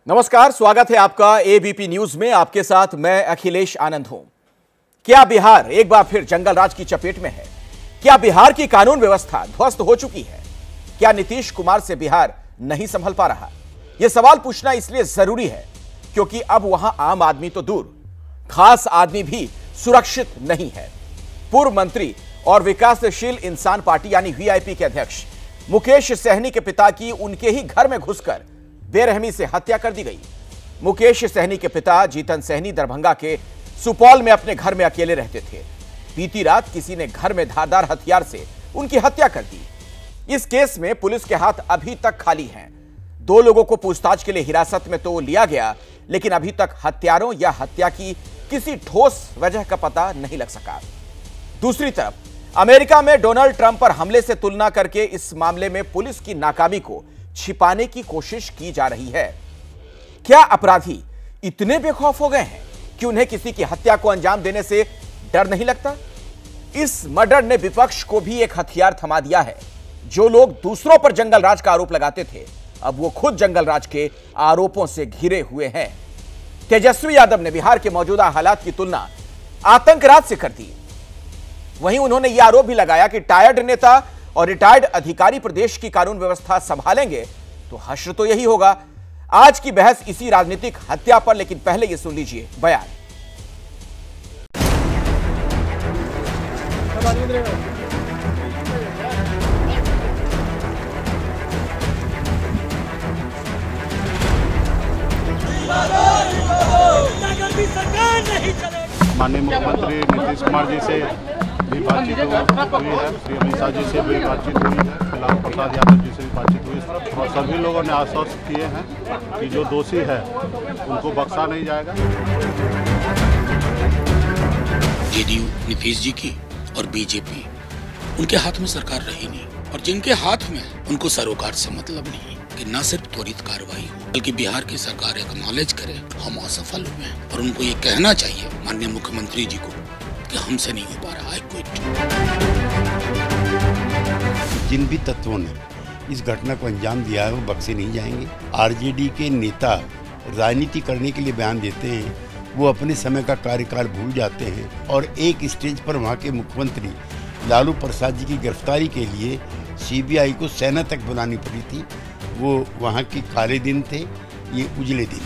नमस्कार, स्वागत है आपका एबीपी न्यूज में। आपके साथ मैं अखिलेश आनंद हूं। क्या बिहार एक बार फिर जंगल राज की चपेट में है? क्या बिहार की कानून व्यवस्था ध्वस्त हो चुकी है? क्या नीतीश कुमार से बिहार नहीं संभल पा रहा? यह सवाल पूछना इसलिए जरूरी है क्योंकि अब वहां आम आदमी तो दूर, खास आदमी भी सुरक्षित नहीं है। पूर्व मंत्री और विकासशील इंसान पार्टी यानी वीआईपी के अध्यक्ष मुकेश सहनी के पिता की उनके ही घर में घुसकर बेरहमी से हत्या कर दी गई। मुकेश सहनी के पिता जीतन सहनी दरभंगा के सुपौल में अपने घर में अकेले रहते थे। बीती रात किसी ने घर में धारदार हथियार से उनकी हत्या कर दी। इस केस में पुलिस के हाथ अभी तक खाली हैं। 2 लोगों को पूछताछ के लिए हिरासत में तो लिया गया, लेकिन अभी तक हत्यारों या हत्या की किसी ठोस वजह का पता नहीं लग सका। दूसरी तरफ अमेरिका में डोनाल्ड ट्रंप पर हमले से तुलना करके इस मामले में पुलिस की नाकामी को छिपाने की कोशिश की जा रही है। क्या अपराधी इतने बेखौफ हो गए हैं कि उन्हें किसी की हत्या को अंजाम देने से डर नहीं लगता? इस मर्डर ने विपक्ष को भी एक हथियार थमा दिया है। जो लोग दूसरों पर जंगल राज का आरोप लगाते थे, अब वो खुद जंगल राज के आरोपों से घिरे हुए हैं। तेजस्वी यादव ने बिहार के मौजूदा हालात की तुलना आतंकराज से कर दी। वहीं उन्होंने यह आरोप भी लगाया कि टायर्ड नेता और रिटायर्ड अधिकारी प्रदेश की कानून व्यवस्था संभालेंगे तो हश्र तो यही होगा। आज की बहस इसी राजनीतिक हत्या पर, लेकिन पहले यह सुन लीजिए बयान। माननीय मुख्यमंत्री नीतीश कुमार जी से भी बातचीत हुई है, श्री अमित शाह जी से भी बातचीत हुई है, लालू प्रसाद यादव जी से भी बातचीत हुई है और सभी लोगों ने आश्वस्त किए हैं कि जो दोषी है उनको बख्शा नहीं जाएगा। जेडीयू नीतीश जी की और बीजेपी, उनके हाथ में सरकार रही नहीं, और जिनके हाथ में उनको सरोकार से मतलब नहीं कि न सिर्फ त्वरित कार्रवाई हो बल्कि बिहार की सरकार एक्नॉलेज करे हम असफल हुए हैं, और उनको ये कहना चाहिए माननीय मुख्यमंत्री जी को कि हमसे नहीं हो पा रहा है कोई। जिन भी तत्वों ने इस घटना को अंजाम दिया है वो बख्शे नहीं जाएंगे। आरजेडी के नेता राजनीति करने के लिए बयान देते हैं, वो अपने समय का कार्यकाल भूल जाते हैं और एक स्टेज पर वहाँ के मुख्यमंत्री लालू प्रसाद जी की गिरफ्तारी के लिए सीबीआई को सेना तक बुलानी पड़ी थी। वो वहाँ के काले दिन थे, ये उजले दिन।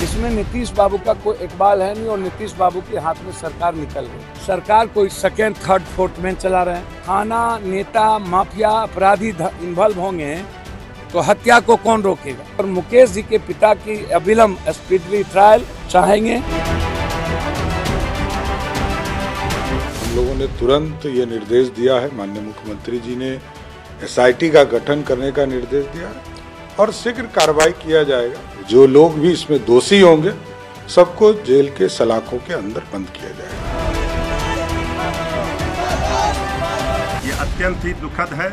इसमें नीतीश बाबू का कोई इकबाल है नहीं और नीतीश बाबू के हाथ में सरकार निकल गई। सरकार कोई सेकेंड थर्ड फोर्थ में चला रहे हैं। थाना नेता माफिया अपराधी इन्वॉल्व होंगे तो हत्या को कौन रोकेगा? और मुकेश जी के पिता की अविलंब स्पीडली ट्रायल चाहेंगे। हम लोगों ने तुरंत ये निर्देश दिया है, माननीय मुख्यमंत्री जी ने एसआईटी का गठन करने का निर्देश दिया है और शीघ्र कार्रवाई किया जाएगा। जो लोग भी इसमें दोषी होंगे सबको जेल के सलाखों के अंदर बंद किया जाएगा। ये अत्यंत ही दुखद है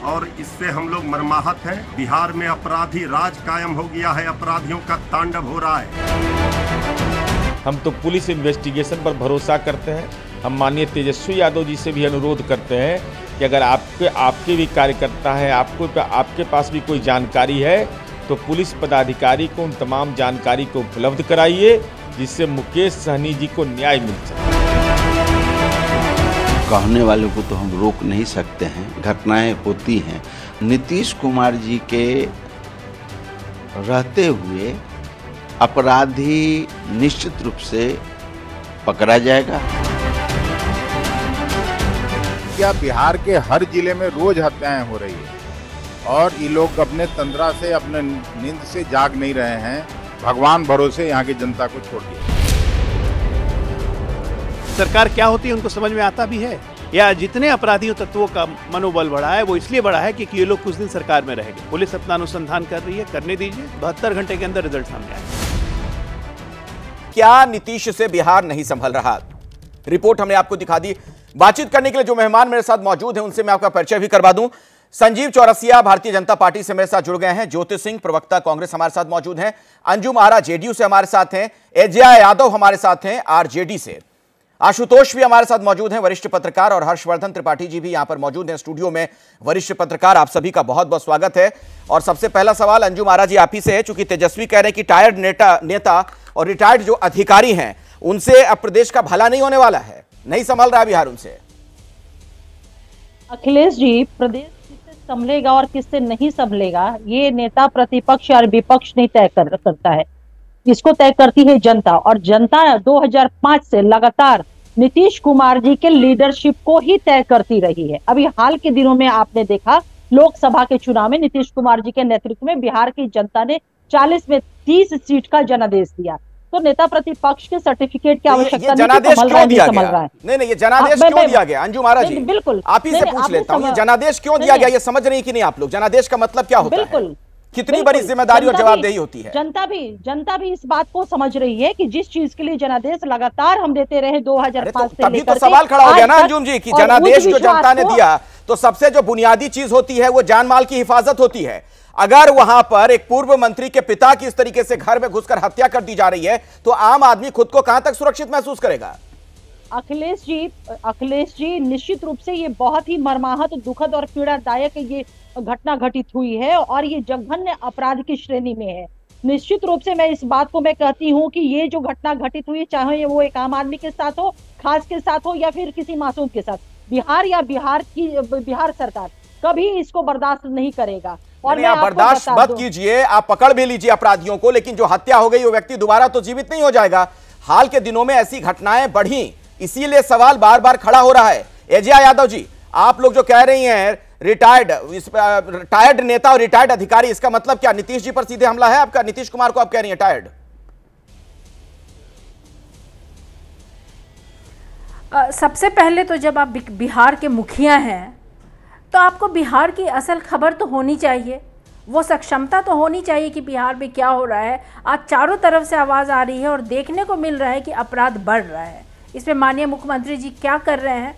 और इससे हम लोग मर्माहत हैं। बिहार में अपराधी राज कायम हो गया है, अपराधियों का तांडव हो रहा है। हम तो पुलिस इन्वेस्टिगेशन पर भरोसा करते हैं। हम माननीय तेजस्वी यादव जी से भी अनुरोध करते हैं कि अगर आपके भी कार्यकर्ता हैं, आपके पास भी कोई जानकारी है तो पुलिस पदाधिकारी को उन तमाम जानकारी को उपलब्ध कराइए जिससे मुकेश सहनी जी को न्याय मिल सके। कहने वालों को तो हम रोक नहीं सकते हैं, घटनाएं होती हैं। नीतीश कुमार जी के रहते हुए अपराधी निश्चित रूप से पकड़ा जाएगा। क्या बिहार के हर जिले में रोज हत्याएं हो रही है और ये लोग अपने तंद्रा से, अपने नींद से जाग नहीं रहे हैं। भगवान भरोसे यहाँ की जनता को छोड़ दिया। सरकार क्या होती है उनको समझ में आता भी है, या जितने अपराधियों तत्वों का मनोबल बढ़ा है वो इसलिए बढ़ा है कि ये लोग कुछ दिन सरकार में रहेंगे। पुलिस अपना अनुसंधान कर रही है, करने दीजिए, 72 घंटे के अंदर रिजल्ट सामने आएगा। क्या नीतीश से बिहार नहीं संभल रहा? रिपोर्ट हमने आपको दिखा दी। बातचीत करने के लिए जो मेहमान मेरे साथ मौजूद हैं उनसे मैं आपका परिचय भी करवा दूं। संजीव चौरसिया भारतीय जनता पार्टी से मेरे साथ जुड़ गए हैं। ज्योति सिंह प्रवक्ता कांग्रेस हमारे साथ मौजूद हैं। अंजुम आरा जेडीयू से हमारे साथ हैं। एजेया यादव हमारे साथ हैं आरजेडी से। आशुतोष भी हमारे साथ मौजूद हैं, वरिष्ठ पत्रकार, और हर्षवर्धन त्रिपाठी जी भी यहां पर मौजूद हैं स्टूडियो में, वरिष्ठ पत्रकार। आप सभी का बहुत बहुत स्वागत है। और सबसे पहला सवाल अंजुम आरा जी आप ही से है, चूंकि तेजस्वी कह रहे हैं कि टायर्ड नेता और रिटायर्ड जो अधिकारी हैं उनसे अब प्रदेश का भला नहीं होने वाला है, नहीं संभल रहा बिहार उनसे। अखिलेश जी, प्रदेश किससे संभलेगा और किससे नहीं संभलेगा ये नेता प्रतिपक्ष और विपक्ष नहीं तय करता है, इसको तय करती है जनता। और जनता 2005 से लगातार नीतीश कुमार जी के लीडरशिप को ही तय करती रही है। अभी हाल के दिनों में आपने देखा लोकसभा के चुनाव में नीतीश कुमार जी के नेतृत्व में बिहार की जनता ने 40 में 30 सीट का जनादेश दिया। तो नेता प्रतिपक्ष के सर्टिफिकेट की आवश्यकता जनादेश क्यों दिया गया? नहीं, ये जनादेश क्यों दिया गया? अंजुम आरा जी, बिल्कुल आप ही से पूछ लेता हूँ, ये जनादेश क्यों दिया गया, ये समझ रही कि नहीं आप लोग? जनादेश का मतलब क्या होता है? बिल्कुल, कितनी बड़ी जिम्मेदारी और जवाबदेही होती है? जनता भी इस बात को समझ रही है कि जिस चीज के लिए जनादेश लगातार हम देते रहे 2005 से तभी तो सवाल खड़ा हो गया ना अंजुम जी कि जनादेश जो जनता ने दिया, तो सबसे जो बुनियादी चीज होती है वो जान माल की हिफाजत होती है। अगर वहां पर एक पूर्व मंत्री के पिता की इस तरीके से घर में घुसकर हत्या कर दी जा रही है तो आम आदमी खुद को कहां तक सुरक्षित महसूस करेगा? अखिलेश जी, निश्चित रूप से ये बहुत ही मर्माहत, दुखद और पीड़ादायक ये घटना घटित हुई है और ये जघन्य अपराध की श्रेणी में है। निश्चित रूप से मैं इस बात को मैं कहती हूँ कि ये जो घटना घटित हुई, चाहे वो एक आम आदमी के साथ हो, खास के साथ हो या फिर किसी मासूम के साथ, बिहार सरकार कभी इसको बर्दाश्त नहीं करेगा। और आप बर्दाश्त मत कीजिए, आप पकड़ भी लीजिए अपराधियों को, लेकिन जो हत्या हो गई वो व्यक्ति दोबारा तो जीवित नहीं हो जाएगा। हाल के दिनों में ऐसी घटनाएं बढ़ी, इसीलिए सवाल बार बार खड़ा हो रहा है। एजेया यादव जी, आप लोग जो कह रही हैं टायर्ड नेता और रिटायर्ड अधिकारी, इसका मतलब क्या? नीतीश जी पर सीधे हमला है आपका? नीतीश कुमार को आप कह रही हैं टायर्ड? सबसे पहले तो जब आप बिहार के मुखिया हैं तो आपको बिहार की असल खबर तो होनी चाहिए, वो सक्षमता तो होनी चाहिए कि बिहार में क्या हो रहा है। आज चारों तरफ से आवाज़ आ रही है और देखने को मिल रहा है कि अपराध बढ़ रहा है। इसमें माननीय मुख्यमंत्री जी क्या कर रहे हैं?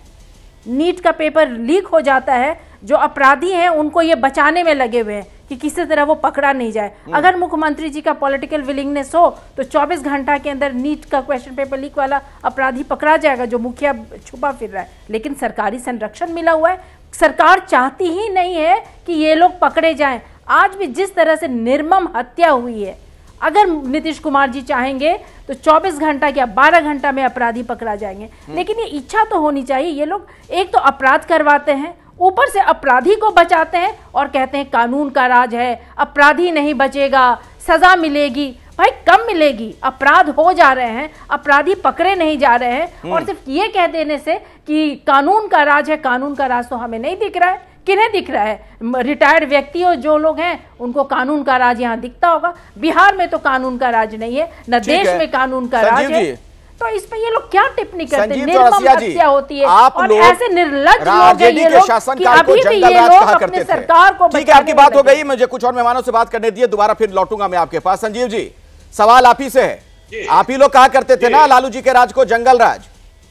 नीट का पेपर लीक हो जाता है, जो अपराधी हैं उनको ये बचाने में लगे हुए हैं कि किसी तरह वो पकड़ा नहीं जाए। अगर मुख्यमंत्री जी का पॉलिटिकल विलिंगनेस हो तो 24 घंटा के अंदर नीट का क्वेश्चन पेपर लीक वाला अपराधी पकड़ा जाएगा जो मुखिया छुपा फिर रहा है। लेकिन सरकारी संरक्षण मिला हुआ है, सरकार चाहती ही नहीं है कि ये लोग पकड़े जाएं। आज भी जिस तरह से निर्मम हत्या हुई है, अगर नीतीश कुमार जी चाहेंगे तो 24 घंटा या 12 घंटा में अपराधी पकड़ा जाएंगे। लेकिन ये इच्छा तो होनी चाहिए। ये लोग एक तो अपराध करवाते हैं, ऊपर से अपराधी को बचाते हैं और कहते हैं कानून का राज है, अपराधी नहीं बचेगा, सजा मिलेगी। भाई कम मिलेगी, अपराध हो जा रहे हैं, अपराधी पकड़े नहीं जा रहे हैं। और सिर्फ ये कह देने से कि कानून का राज है, कानून का राज तो हमें नहीं दिख रहा है। किन्हें दिख रहा है? रिटायर्ड व्यक्ति और जो लोग हैं उनको कानून का राज यहाँ दिखता होगा। बिहार में तो कानून का राज नहीं है, न देश में कानून का राज है। तो इस पे ये लोग क्या टिप्पणी करते हैं? निर्मम हत्या होती है और ऐसे निर्लज्ज लोग हैं ये लोग कि अभी भी ये लोग अपने सरकार को ठीक है, आपकी बात हो गई। मुझे कुछ और मेहमानों से बात करने दिए, दोबारा फिर लौटूंगा मैं आपके पास। संजीव जी, सवाल आप ही से है। आप ही लोग कहा करते थे ना लालू जी के राज को जंगल राज,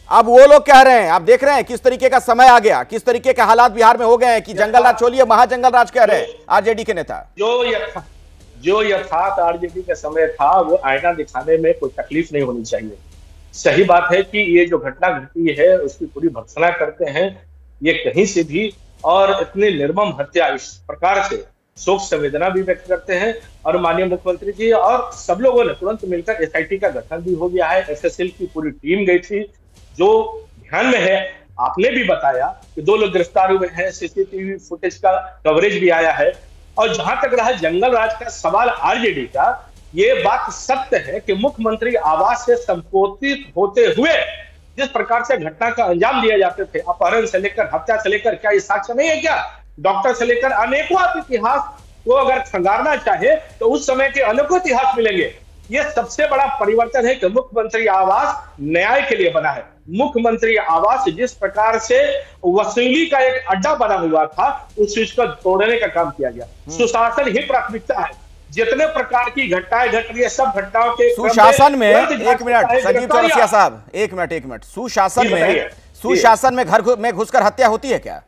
अब वो लोग कह रहे हैं, आप देख रहे हैं किस तरीके का समय आ गया, किस तरीके के हालात बिहार में हो गए हैं कि जंगल राज छोड़िए महाजंगल राज कह रहे हैं आरजेडी के नेता। जो यथार्थ आरजेडी के समय था वो आईना दिखाने में कोई तकलीफ नहीं होनी चाहिए। सही बात है कि ये जो घटना घटी है उसकी पूरी भर्त्सना करते हैं ये कहीं से भी, और इतनी निर्मम हत्या इस प्रकार से शोक संवेदना भी व्यक्त करते हैं। और माननीय मुख्यमंत्री जी और सब लोगों ने तुरंत मिलकर एसआईटी का गठन भी हो गया है। एसएसएल की पूरी टीम गई थी। जो ध्यान में है, आपने भी बताया कि 2 लोग गिरफ्तार हुए हैं, सीसीटीवी फुटेज का कवरेज भी आया है। और जहां तक रहा जंगल राज का सवाल आरजेडी का, ये बात सत्य है कि मुख्यमंत्री आवास से संपोषित होते हुए जिस प्रकार से घटना का अंजाम दिए जाते थे, अपहरण से लेकर हत्या से लेकर, क्या ये साक्ष्य नहीं है क्या? डॉक्टर से लेकर अनेकों इतिहास को अगर खंगारना चाहे तो उस समय के अनेकों इतिहास मिलेंगे। ये सबसे बड़ा परिवर्तन है कि मुख्यमंत्री आवास न्याय के लिए बना है। मुख्यमंत्री आवास जिस प्रकार से वसूली का एक अड्डा बना हुआ था, उस चीज को तोड़ने का काम किया गया। सुशासन ही प्राथमिकता है। जितने प्रकार की घटनाएं घट रही है, सब घटनाओं के सुशासन में, एक मिनट संजीव चौरसिया साहब, एक मिनट, सुशासन में घर में घुसकर हत्या होती है क्या?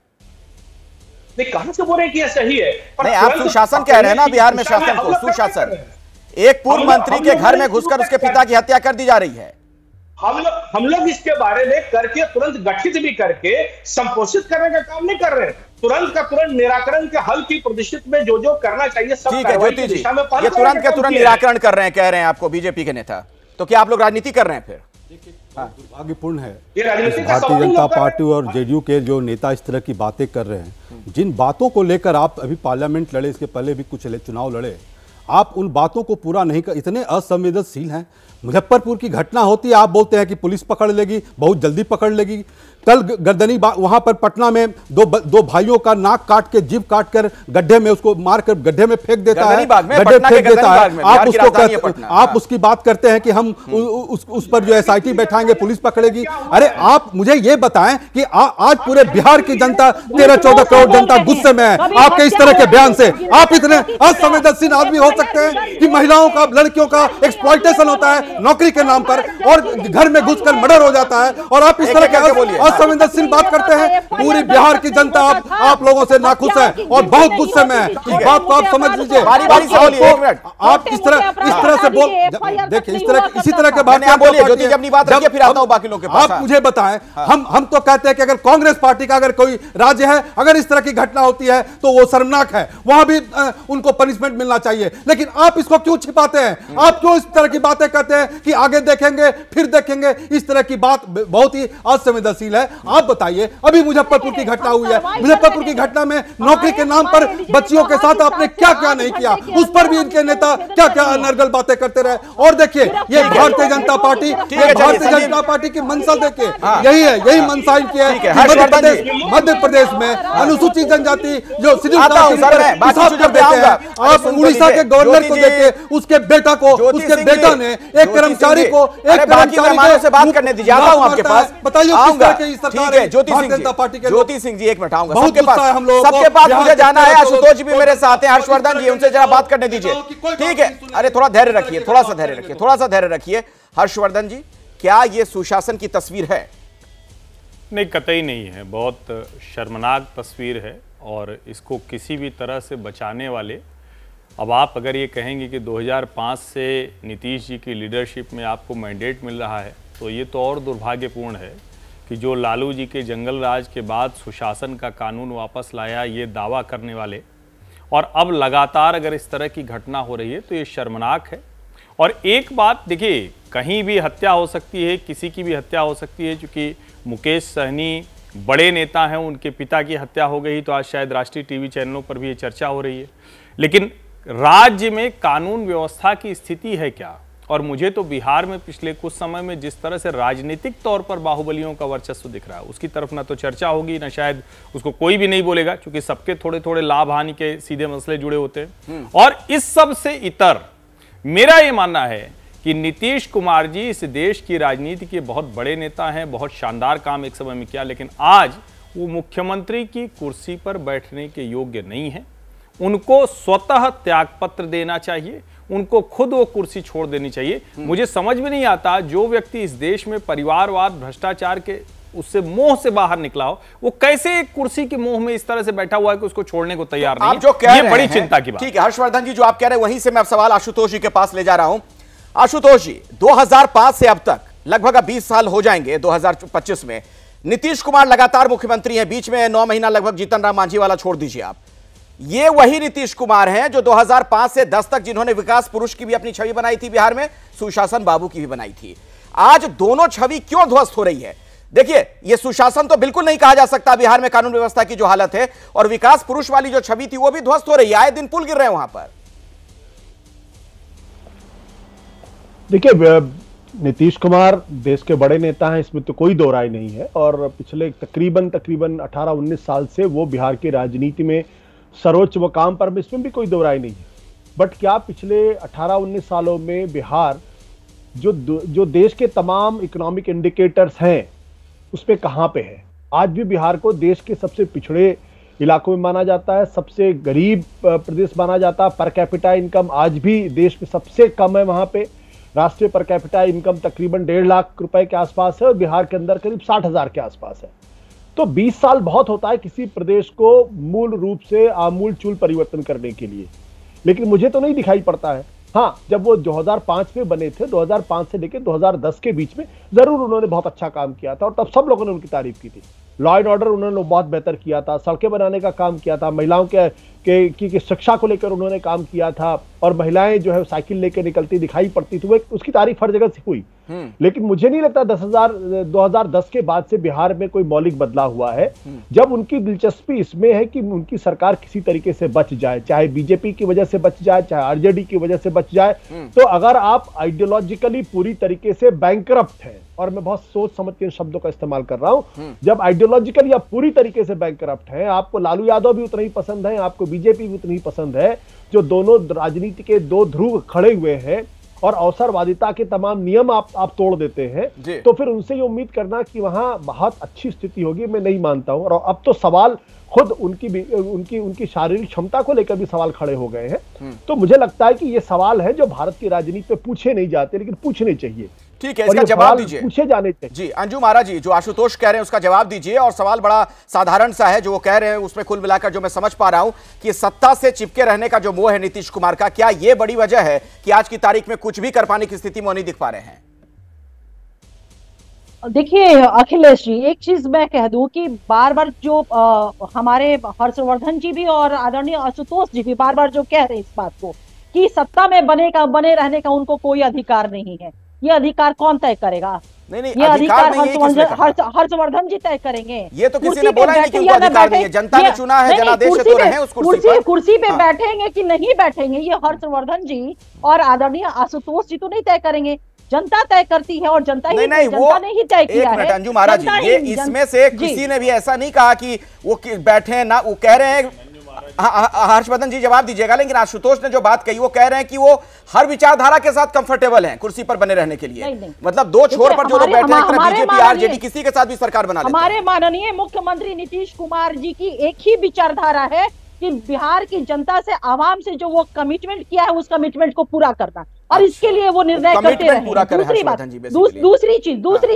नहीं, कहां से बोल रहे हैं कि सही है? नहीं, आप सुशासन कह रहे हैं ना बिहार में, शासन को सुशासन। एक पूर्व मंत्री के घर में घुसकर उसके पिता की हत्या कर दी जा रही है। हम लोग इसके बारे में करके तुरंत गठित भी करके संपोषित करने का काम नहीं कर रहे हैं। तुरंत का तुरंत निराकरण के हल की प्रतिशत में जो जो करना चाहिए सब कार्रवाई की दिशा में ये तुरंत का तुरंत निराकरण कर रहे हैं, कह रहे हैं आपको बीजेपी के नेता। तो क्या आप लोग राजनीति कर रहे हैं फिर? दुर्भाग्यपूर्ण है भारतीय जनता पार्टी और जेडीयू के जो नेता इस तरह की बातें कर रहे हैं। जिन बातों को लेकर आप अभी पार्लियामेंट लड़े, इसके पहले भी कुछ चुनाव लड़े, आप उन बातों को पूरा नहीं कर, इतने असंवेदनशील हैं। मुजफ्फरपुर की घटना होती है, आप बोलते हैं कि पुलिस पकड़ लेगी, बहुत जल्दी पकड़ लेगी। कल गर्दनी वहां पर पटना में दो भाइयों का नाक काट के, जीभ काट कर गड्ढे में उसको मार कर गड्ढे में फेंक देता है, गड्ढे फेंक देता है। आप उसकी बात करते हैं कि हम उस पर जो एसआईटी बैठाएंगे, पुलिस पकड़ेगी। अरे आप मुझे ये बताएं कि आज पूरे बिहार की जनता 13-14 करोड़ जनता गुस्से में है आपके इस तरह के बयान से। आप इतने असंवेदनशील आदमी हो सकते हैं कि महिलाओं का, लड़कियों का एक्सप्लॉयटेशन होता है नौकरी के नाम पर और घर में घुसकर मर्डर हो जाता है, और आप इस तरह के असंवेदनशील बात करते हैं। पूरी बिहार की जनता आप लोगों से नाखुश है और बहुत गुस्से में है। इस बात को आप समझ लीजिए। आप इस तरह से बोल देखिए, इसी तरह के बात आप मुझे बताएं। हम तो कहते हैं कि अगर कांग्रेस पार्टी का अगर कोई राज्य है, अगर इस तरह की घटना होती है तो वो शर्मनाक है, वहां भी उनको पनिशमेंट मिलना चाहिए। लेकिन आप इसको क्यों छिपाते हैं? आप क्यों इस तरह की बातें कहते हैं कि आगे देखेंगे फिर देखेंगे? इस तरह की बात बहुत ही असंवेदनशील है। आप बताइए, अभी मुजफ्फरपुर की घटना हुई है, मुजफ्फरपुर की घटना में नौकरी के नाम पर बच्चियों के साथ आपने क्या क्या नहीं किया, उस पर भी इनके नेता क्या क्या अनर्गल बातें करते रहे। और देखिए, ये भारतीय जनता पार्टी की मंशा देखिए, यही है, यही मंशा इनकी है। मध्य प्रदेश में अनुसूचित जनजाति जो देते हैं, आप उड़ीसा के गवर्नर को देखिए, उसके बेटा को, उसके बेटा ने एक कर्मचारी को से बात करने दीजिए, आता हूं आपके पास, बताइए ठीक है। ज्योति सिंह जी एक मिनट आऊंगा, सबके पास मुझे जाना है। आशुतोष जी भी मेरे साथ हैं, हर्षवर्धन जी, उनसे जरा बात करने दीजिए, ठीक है? अरे थोड़ा धैर्य रखिए, थोड़ा सा धैर्य रखिए। हर्षवर्धन जी, क्या ये सुशासन की तस्वीर है? नहीं, कतई नहीं है। बहुत शर्मनाक तस्वीर है और इसको किसी भी तरह से बचाने वाले, अब आप अगर ये कहेंगे कि 2005 से नीतीश जी की लीडरशिप में आपको मैंडेट मिल रहा है, तो ये तो और दुर्भाग्यपूर्ण है कि जो लालू जी के जंगल राज के बाद सुशासन का कानून वापस लाया, ये दावा करने वाले, और अब लगातार अगर इस तरह की घटना हो रही है तो ये शर्मनाक है। और एक बात देखिए, कहीं भी हत्या हो सकती है, किसी की भी हत्या हो सकती है। चूँकि मुकेश सहनी बड़े नेता हैं, उनके पिता की हत्या हो गई तो आज शायद राष्ट्रीय टीवी चैनलों पर भी ये चर्चा हो रही है। लेकिन राज्य में कानून व्यवस्था की स्थिति है क्या? और मुझे तो बिहार में पिछले कुछ समय में जिस तरह से राजनीतिक तौर पर बाहुबलियों का वर्चस्व दिख रहा है, उसकी तरफ ना तो चर्चा होगी, ना शायद उसको कोई भी नहीं बोलेगा, क्योंकि सबके थोड़े थोड़े लाभ हानि के सीधे मसले जुड़े होते हैं। और इस सब से इतर मेरा ये मानना है कि नीतीश कुमार जी इस देश की राजनीति के बहुत बड़े नेता हैं, बहुत शानदार काम एक समय में किया, लेकिन आज वो मुख्यमंत्री की कुर्सी पर बैठने के योग्य नहीं है। उनको स्वतः त्यागपत्र देना चाहिए, उनको खुद वो कुर्सी छोड़ देनी चाहिए। मुझे समझ में नहीं आता, जो व्यक्ति इस देश में परिवारवाद, भ्रष्टाचार के उससे मोह से बाहर निकला हो, वो कैसे एक कुर्सी के मोह में इस तरह से बैठा हुआ है कि उसको छोड़ने को तैयार नहीं है। आप जो कह रहे हैं, बड़ी चिंता की बात। ठीक है हर्षवर्धन जी, जो आप कह रहे हैं वहीं से मैं अब सवाल आशुतोष जी के पास ले जा रहा हूं। आशुतोष जी, 2005 से अब तक लगभग 20 साल हो जाएंगे, 2025 में नीतीश कुमार लगातार मुख्यमंत्री हैं। बीच में 9 महीना लगभग जीतन राम मांझी वाला छोड़ दीजिए आप। ये वही नीतीश कुमार हैं जो 2005 से 10 तक जिन्होंने विकास पुरुष की भी अपनी छवि बनाई थी बिहार में, सुशासन बाबू की भी बनाई थी। आज दोनों छवि क्यों ध्वस्त हो रही है? देखिए, ये सुशासन तो बिल्कुल नहीं कहा जा सकता बिहार में कानून व्यवस्था की जो हालत है, और विकास पुरुष वाली जो छवि थी वो भी ध्वस्त हो रही है। आए दिन पुल गिर रहे हैं वहां पर। देखिए, नीतीश कुमार देश के बड़े नेता हैं, इसमें तो कोई दो राय नहीं है, और पिछले तकरीबन 18-19 साल से वो बिहार की राजनीति में सर्वोच्च मुकाम पर, इसमें भी कोई दो राय नहीं है। बट क्या पिछले 18-19 सालों में बिहार जो देश के तमाम इकोनॉमिक इंडिकेटर्स हैं उस पे कहाँ पे है? आज भी बिहार को देश के सबसे पिछड़े इलाकों में माना जाता है, सबसे गरीब प्रदेश माना जाता है। पर कैपिटा इनकम आज भी देश में सबसे कम है। वहाँ पे राष्ट्रीय पर कैपिटा इनकम तकरीबन 1.5 लाख रुपए के आसपास है और बिहार के अंदर करीब 60,000 के आसपास है। तो 20 साल बहुत होता है किसी प्रदेश को मूल रूप से आमूल चूल परिवर्तन करने के लिए, लेकिन मुझे तो नहीं दिखाई पड़ता है हाँ, जब वो 2005 में बने थे, 2005 से लेकर 2010 के बीच में जरूर उन्होंने बहुत अच्छा काम किया था और तब सब लोगों ने उनकी तारीफ की थी। लॉ एंड ऑर्डर उन्होंने बहुत बेहतर किया था, सड़कें बनाने का काम किया था, महिलाओं की शिक्षा को लेकर उन्होंने काम किया था और महिलाएं जो है साइकिल लेकर निकलती दिखाई पड़ती थी, वो उसकी तारीफ हर जगह से हुई। लेकिन मुझे नहीं लगता 2010 के बाद से बिहार में कोई मौलिक बदलाव हुआ है। जब उनकी दिलचस्पी इसमें है कि उनकी सरकार किसी तरीके से बच जाए, चाहे बीजेपी की वजह से बच जाए, चाहे आरजेडी की वजह से बच जाए, तो अगर आप आइडियोलॉजिकली पूरी तरीके से बैंकरप्ट हैं, और मैं बहुत सोच समझ के इन शब्दों का इस्तेमाल कर रहा हूं, जब आइडियोलॉजिकली आप पूरी तरीके से बैंकरप्ट हैं, आपको लालू यादव भी उतना ही पसंद है, आपको बीजेपी भी उतनी ही पसंद है, जो दोनों राजनीति के दो ध्रुव खड़े हुए हैं और अवसरवादिता के तमाम नियम आप तोड़ देते हैं, तो फिर उनसे ये उम्मीद करना कि वहां बहुत अच्छी स्थिति होगी, मैं नहीं मानता हूं। और अब तो सवाल खुद उनकी शारीरिक क्षमता को लेकर भी सवाल खड़े हो गए हैं। तो मुझे लगता है कि ये सवाल है जो भारत की राजनीति में पूछे नहीं जाते, लेकिन पूछने चाहिए। ठीक है, इसका जवाब दीजिए। पूछे जाने चाहिए। जी अंजुम आरा जी, जो आशुतोष कह रहे हैं उसका जवाब दीजिए। और सवाल बड़ा साधारण सा है जो वो कह रहे हैं, उसमें कुल मिलाकर जो मैं समझ पा रहा हूं कि सत्ता से चिपके रहने का जो मोह है नीतीश कुमार का, क्या यह बड़ी वजह है कि आज की तारीख में कुछ भी कर पाने की स्थिति में नहीं दिख पा रहे हैं? देखिए अखिलेश जी, एक चीज मैं कह दूं कि बार बार जो हमारे हर्षवर्धन जी भी और आदरणीय आशुतोष जी भी बार बार जो कह रहे हैं इस बात को कि सत्ता में बने रहने का उनको कोई अधिकार नहीं है, ये अधिकार कौन तय करेगा? नहीं, ये अधिकार हर्षवर्धन जी तय करेंगे। ये तो किसी ने बोला नहीं कि उनको अधिकार नहीं है, जनता ने चुना है, जनादेश तो रहे उस कुर्सी पे बैठेंगे कि नहीं बैठेंगे, ये हर्षवर्धन जी और आदरणीय आशुतोष जी तो नहीं तय करेंगे, जनता तय करती है और जनता नहीं, जनता ने ही तय किया है। अंजुम आरा जी, ये इसमें से किसी ने भी ऐसा नहीं कहा कि वो बैठे ना, वो कह रहे हैं, हर्षवर्धन जी जवाब दीजिएगा, लेकिन आशुतोष ने जो बात कही वो कह रहे हैं कि वो हर विचारधारा के साथ कंफर्टेबल हैं कुर्सी पर बने रहने के लिए। नहीं। मतलब दो छोर पर जो लोग बैठे हैं, बीजेपी आरजेडी किसी के साथ भी सरकार बना लेते हैं। हमारे माननीय मुख्यमंत्री नीतीश कुमार जी की एक ही विचारधारा है कि बिहार की जनता से, आवाम से जो वो कमिटमेंट किया है उस कमिटमेंट को पूरा करना, और इसके लिए वो निर्णय करते रहे। दूसरी बात, दूसरी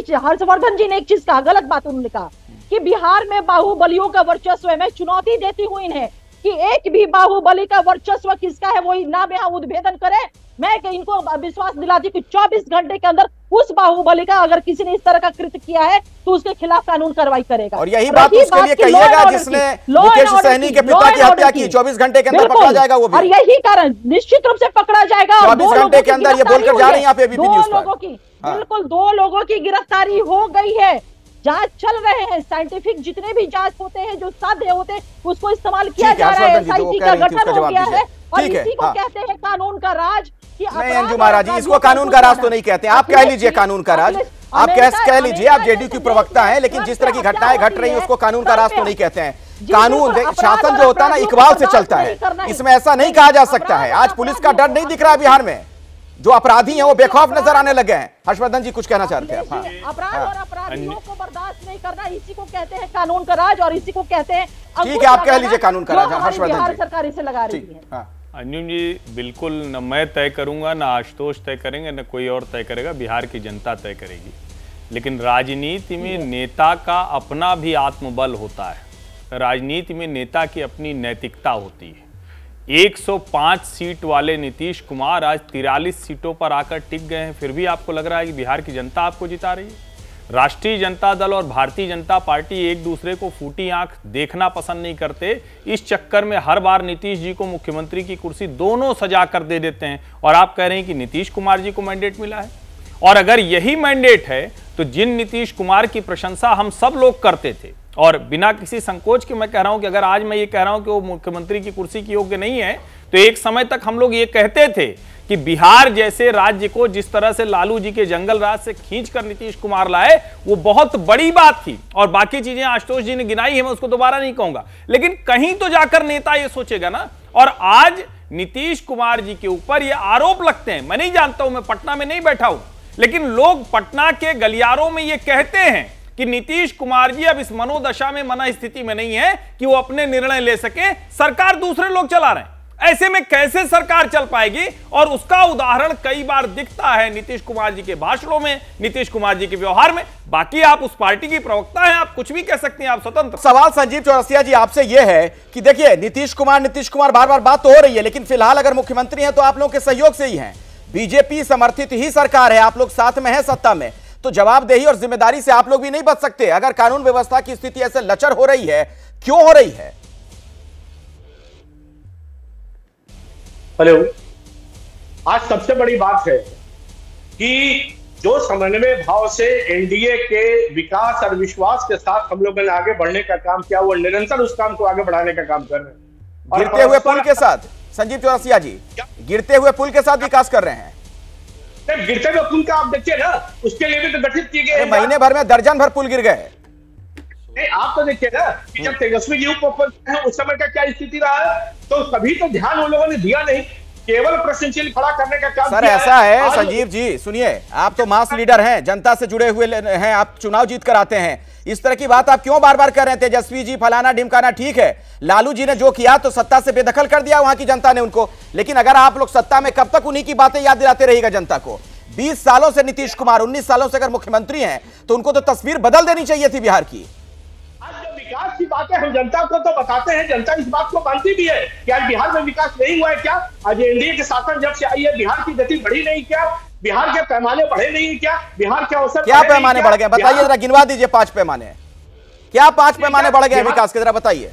चीज हर्षवर्धन जी ने एक चीज कहा, गलत बात उन्होंने कहा कि बिहार में बाहुबलियों का वर्चस्व है। मैं चुनौती देती हूँ इन्हें कि एक भी बाहुबली का वर्चस्व किसका है वही नाम यहाँ उद्भेदन करे। मैं इनको विश्वास दिलाती कि 24 घंटे के अंदर उस बाहुबली का अगर किसी ने इस तरह का कृत्य किया है तो उसके खिलाफ कानून कार्रवाई करेगा। और यही बात उसके लिए कहिएगा जिसने मुकेश सहनी के पिता की हत्या की, 24 घंटे के अंदर पकड़ा जाएगा वो भी। और यही कारण निश्चित रूप से पकड़ा जाएगा। 24 घंटे के अंदर ये बोलकर जा रहे हैं आप एबीपी न्यूज़ पर। बिल्कुल 2 लोगों की गिरफ्तारी हो गई है, जांच चल रहे हैं, साइंटिफिक जितने भी जांच होते हैं जो साध्य होते हैं उसको इस्तेमाल किया जा रहा है। एसआईटी का गठन हो गया है और इसी को कहते हैं कानून का राज। नहीं अंजुम आरा जी, इसको कानून का राज तो नहीं कहते, आप कह लीजिए कानून का राज, आप कह लीजिए, आप जेडीयू की प्रवक्ता हैं, लेकिन जिस तरह की घटनाएं घट रही है उसको कानून का राज तो नहीं कहते हैं। कानून शासन जो होता है ना इकबाल से चलता है, इसमें ऐसा नहीं कहा जा सकता है। आज पुलिस का डर नहीं दिख रहा है बिहार में, जो अपराधी हैं वो बेखौफ नजर आने लगे हैं। हर्षवर्धन जी कुछ कहना चाहते हैं? अपराध और अपराधियों को बर्दाश्त नहीं करना, इसी को कहते हैं कानून का राज और इसी को कहते हैं। ठीक है, आप कह लीजिए कानून का राज। हर्षवर्धन जी, सरकार इसे लगा रही है। अंजुम जी, बिल्कुल न मैं तय करूंगा, न आशुतोष तय करेंगे, न कोई और तय करेगा, बिहार की जनता तय करेगी। लेकिन राजनीति में नेता का अपना भी आत्मबल होता है, राजनीति में नेता की अपनी नैतिकता होती है। 105 सीट वाले नीतीश कुमार आज 43 सीटों पर आकर टिक गए हैं, फिर भी आपको लग रहा है कि बिहार की जनता आपको जिता रही है। राष्ट्रीय जनता दल और भारतीय जनता पार्टी एक दूसरे को फूटी आंख देखना पसंद नहीं करते, इस चक्कर में हर बार नीतीश जी को मुख्यमंत्री की कुर्सी दोनों सजा कर दे देते हैं। और आप कह रहे हैं कि नीतीश कुमार जी को मैंडेट मिला है, और अगर यही मैंडेट है तो जिन नीतीश कुमार की प्रशंसा हम सब लोग करते थे, और बिना किसी संकोच के मैं कह रहा हूं कि अगर आज मैं ये कह रहा हूं कि वो मुख्यमंत्री की कुर्सी की योग्य नहीं है, तो एक समय तक हम लोग ये कहते थे कि बिहार जैसे राज्य को जिस तरह से लालू जी के जंगल राज से खींचकर नीतीश कुमार लाए वो बहुत बड़ी बात थी। और बाकी चीजें आशुतोष जी ने गिनाई है, मैं उसको दोबारा नहीं कहूंगा, लेकिन कहीं तो जाकर नेता ये सोचेगा ना। और आज नीतीश कुमार जी के ऊपर ये आरोप लगते हैं, मैं नहीं जानता हूं, मैं पटना में नहीं बैठा हूं, लेकिन लोग पटना के गलियारों में ये कहते हैं कि नीतीश कुमार जी अब इस मनोदशा में, मना स्थिति में नहीं है कि वो अपने निर्णय ले सके, सरकार दूसरे लोग चला रहे हैं। ऐसे में कैसे सरकार चल पाएगी? और उसका उदाहरण कई बार दिखता है नीतीश कुमार जी के भाषणों में, नीतीश कुमार जी के व्यवहार में। बाकी आप उस पार्टी की प्रवक्ता हैं, आप कुछ भी कह सकते हैं, आप स्वतंत्र। सवाल संजीव चौरसिया जी आपसे यह है कि देखिए नीतीश कुमार बार बार बात तो हो रही है, लेकिन फिलहाल अगर मुख्यमंत्री हैं तो आप लोगों के सहयोग से ही हैं, बीजेपी समर्थित ही सरकार है, आप लोग साथ में हैं सत्ता में, तो जवाबदेही और जिम्मेदारी से आप लोग भी नहीं बच सकते। अगर कानून व्यवस्था की स्थिति ऐसे लचर हो रही है, क्यों हो रही है? हेलो, आज सबसे बड़ी बात है कि जो समन्वय भाव से एनडीए के विकास और विश्वास के साथ हम लोगों ने आगे बढ़ने का काम किया, वो निरंतर उस काम को आगे बढ़ाने का काम कर रहे हैं। गिरते हुए पुल के साथ संजीव चौरसिया जी, गिरते हुए पुल के साथ विकास कर रहे हैं। गिरते हुए पुल का आप देखिए ना, उसके लिए भी तो गठित किए गए महीने भर में दर्जन भर पुल गिर गए। नहीं, आप तो देखिए ना कि जब तेजस्वी जी उस समय का क्या स्थिति रहा है, तो कभी तो ध्यान उन लोगों ने दिया नहीं, केवल प्रश्न चिन्ह खड़ा करने का काम सर ऐसा है संजीव जी, सुनिए, आप तो मास लीडर हैं, जनता से जुड़े हुए हैं, आप चुनाव जीत कर आते हैं, इस तरह की बात आप क्यों बार बार कर रहे हैं? तेजस्वी जी फलाना ढिमकाना ठीक है, लालू जी ने जो किया तो सत्ता से बेदखल कर दिया वहां की जनता ने उनको, लेकिन अगर आप लोग सत्ता में कब तक उन्हीं की बातें याद दिलाते रहिएगा जनता को? 20 सालों से नीतीश कुमार 19 सालों से अगर मुख्यमंत्री हैं तो उनको तो तस्वीर बदल देनी चाहिए थी बिहार की। विकास की बातें हम जनता को तो बताते हैं, जनता इस बात को मानती भी है कि आज बिहार में विकास नहीं हुआ है क्या? आज एनडीए के शासन जब से आई है बिहार की गति बढ़ी नहीं क्या? बिहार के पैमाने बढ़े नहीं क्या? बिहार के अवसर क्या पैमाने बढ़ गए? बताइए जरा, गिनवा दीजिए 5 पैमाने। क्या 5 पैमाने बढ़ गए विकास के, जरा बताइए।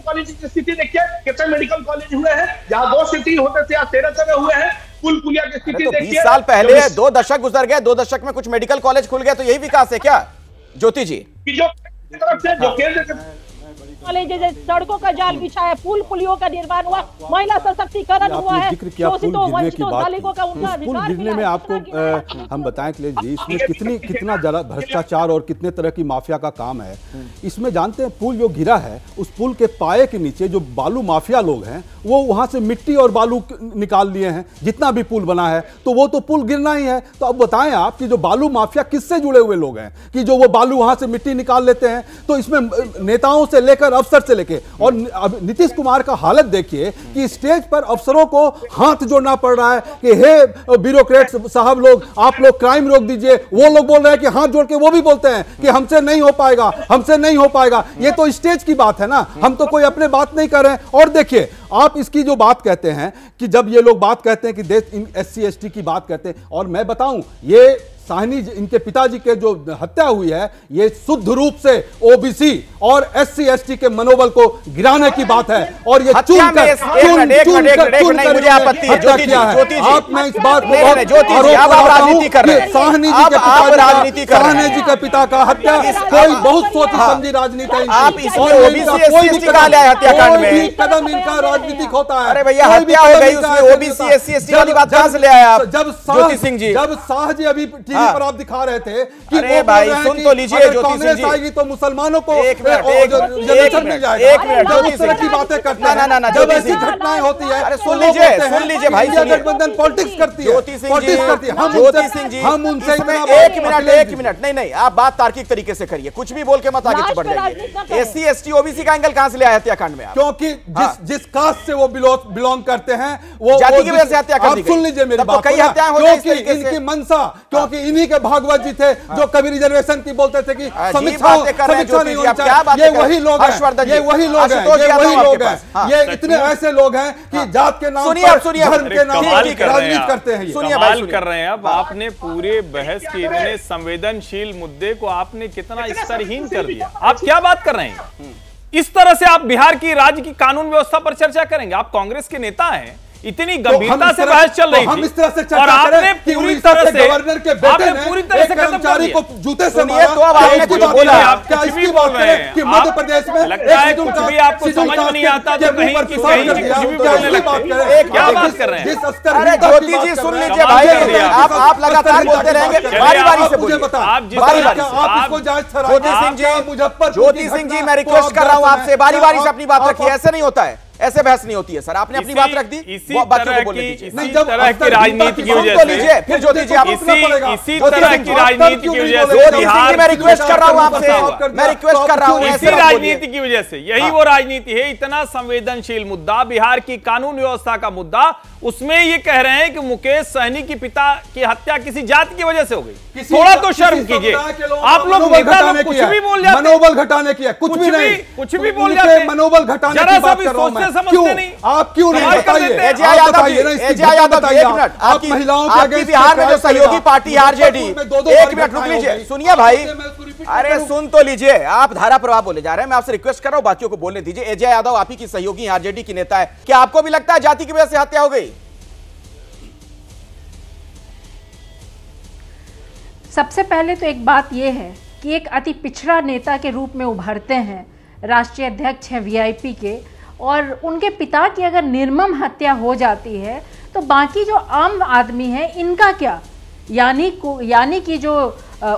कॉलेज की स्थिति देखिए, कितने मेडिकल कॉलेज हुए हैं, जहां 2 से 3 होते थे आज 13 हुए हैं। पुल पुलिया की स्थिति तो देखिए, 20 साल पहले 2 दशक गुजर गए, 2 दशक में कुछ मेडिकल कॉलेज खुल गए, तो यही विकास है क्या ज्योति जी? तरफ से जो केंद्र कॉलेज, सड़कों का जाल बिछा है, पुल पुलियों का निर्माण हुआ, महिला सशक्तिकरण हुआ है, जिक्र किया पुल गिरने की बात, पुल गिरने में आपको हम बताएं अखिलेश जी, इसमें कितना जरा भ्रष्टाचार और कितने तरह की माफिया का काम है इसमें। जानते हैं पुल जो गिरा है, उस पुल के पाए के नीचे जो बालू माफिया लोग हैं वो वहां से मिट्टी और बालू निकाल लिए हैं, जितना भी पुल बना है, तो वो तो पुल गिरना ही है। तो अब बताएं आप कि जो बालू माफिया किससे जुड़े हुए लोग हैं कि जो वो बालू वहां से मिट्टी निकाल लेते हैं? तो इसमें नेताओं से लेकर अफसर से लेके, और अब नीतीश कुमार का हालत देखिए कि स्टेज पर अफसरों को हाथ जोड़ना पड़ रहा है कि हे ब्यूरोक्रेट साहब लोग, आप लोग क्राइम रोक दीजिए। वो लोग बोल रहे हैं कि हाथ जोड़ के वो भी बोलते हैं कि हमसे नहीं हो पाएगा, हमसे नहीं हो पाएगा। ये तो स्टेज की बात है ना, हम तो कोई अपने बात नहीं कर रहे हैं। और देखिए आप इसकी जो बात कहते हैं कि जब ये लोग बात कहते हैं कि देश SC ST की बात कहते हैं, और मैं बताऊं ये साहनी इनके पिताजी के जो हत्या हुई है ये शुद्ध रूप से ओबीसी और SC ST के मनोबल को गिराने की बात है। और ये मुझे आपत्ति है ज्योति जी, आप मैं इस बात को राजनीति कर रहे हैं, साहनी जी के पिता का हत्या कोई बहुत सोची समझी राजनीति है, कोई कदम इनका राजनीतिक होता है। अरे भैया हत्या हो गई उसमें OBC SC ST वाली बात कहां से ले आए आप ज्योति सिंह जी? जब शाह जी अभी पर आप दिखा रहे थे कि अरे भाई सुन तो लीजिए ज्योति सिंह जी, आएगी तो मुसलमानों को एक मिनट ज्योति सिंह की बातें करते हैं, जब ऐसी घटनाएं होती है। अरे सुन लीजिए भाई, गठबंधन पॉलिटिक्स करती है, ज्योति सिंह जी हम उनसे एक मिनट नहीं, आप बात तार्किक तरीके से करिए, कुछ भी बोल के मत आगे बढ़ जाइए। SC ST OBC का एंगल कहां से ले आया हत्याकांड में? क्योंकि जिस कास्ट से वो बिलोंग करते हैं वो जाति की वजह से हत्या कर दी गई। सुन लीजिए मेरी बात, कई हत्याएं हो गई इनकी मंशा, क्योंकि इन्हीं के भागवत जी थे जो कभी रिजर्वेशन की बोलते थे कि समीक्षा नहीं होनी चाहिए। ये वही लोग हैं, ये इतने ऐसे लोग हैं कि जात के नाम पर, धर्म के नाम पर राजनीति करते हैं। सवाल कर रहे हैं अब आपने पूरे बहस के इतने संवेदनशील मुद्दे को आपने कितना स्तरहीन कर दिया। आप क्या बात कर रहे हैं? इस तरह से आप बिहार की राज्य की कानून व्यवस्था पर चर्चा करेंगे? आप कांग्रेस के नेता हैं, इतनी गंभीरता से बहस चल रही थी, इस तरह से और आपने पूरी तरह से गवर्नर के बेटे ने पूरी तरह से कर्मचारी को जूते से मारा। तो अब आपने कुछ बोला, आप कुछ भी बोल रहे हैं कि मध्य प्रदेश में लगता है कुछ भी आपको समझ में नहीं आता तो कहीं कुछ भी बोलने लगते हैं। क्या बात कर रहे हैं? अरे ज्योति जी सुन लीजिए भाई, आप लगातार बोलते रहेंगे, बारी बारी से बोलिए। ज्योति सिंह जी मैं रिक्वेस्ट कर रहा हूं आपसे, बारी बारी से अपनी बात रखिए, ऐसे नहीं होता है। ऐसे बहस नहीं होती है सर। आपने अपनी बात रख दी, इसी तरह की राजनीति की वजह से, फिर ज्योति जी आप इसी तरह की राजनीति की वजह से मैं रिक्वेस्ट कर रहा हूं आपसे, मैं रिक्वेस्ट कर रहा हूं, इसी राजनीति की वजह से, यही वो राजनीति है। इतना संवेदनशील मुद्दा, बिहार की कानून व्यवस्था का मुद्दा, उसमें ये कह रहे हैं कि मुकेश सहनी की पिता की हत्या किसी जाति की वजह से हो गई। थोड़ा तो शर्म कीजिए। आप लोग नेता लोग कुछ भी बोल जाते हैं, मनोबल घटाने की है, कुछ भी नहीं, कुछ भी बोल जाते हैं, मनोबल घटाने की बात कर रहा हूं मैं। समझते नहीं आप क्यों नहीं बताइए? आप महिलाओं के बिहार में जो सहयोगी पार्टी आरजेडी, एक मिनट रुक लीजिए, सुनिए भाई, अरे सुन तो लीजिए, आप धारा प्रवाह बोले जा रहे हैं। मैं आपसे रिक्वेस्ट कर रहा हूं बाकियों को बोलने दीजिए। अजय यादव आप ही की सहयोगी आरजेडी की नेता है, क्या आपको भी लगता है जाति की वजह से हत्या हो गई? सबसे पहले तो एक बात यह है कि एक अति पिछड़ा नेता के रूप में उभरते हैं, राष्ट्रीय अध्यक्ष हैं वीआईपी के, और उनके पिता की अगर निर्मम हत्या हो जाती है तो बाकी जो आम आदमी है इनका क्या? यानी कि जो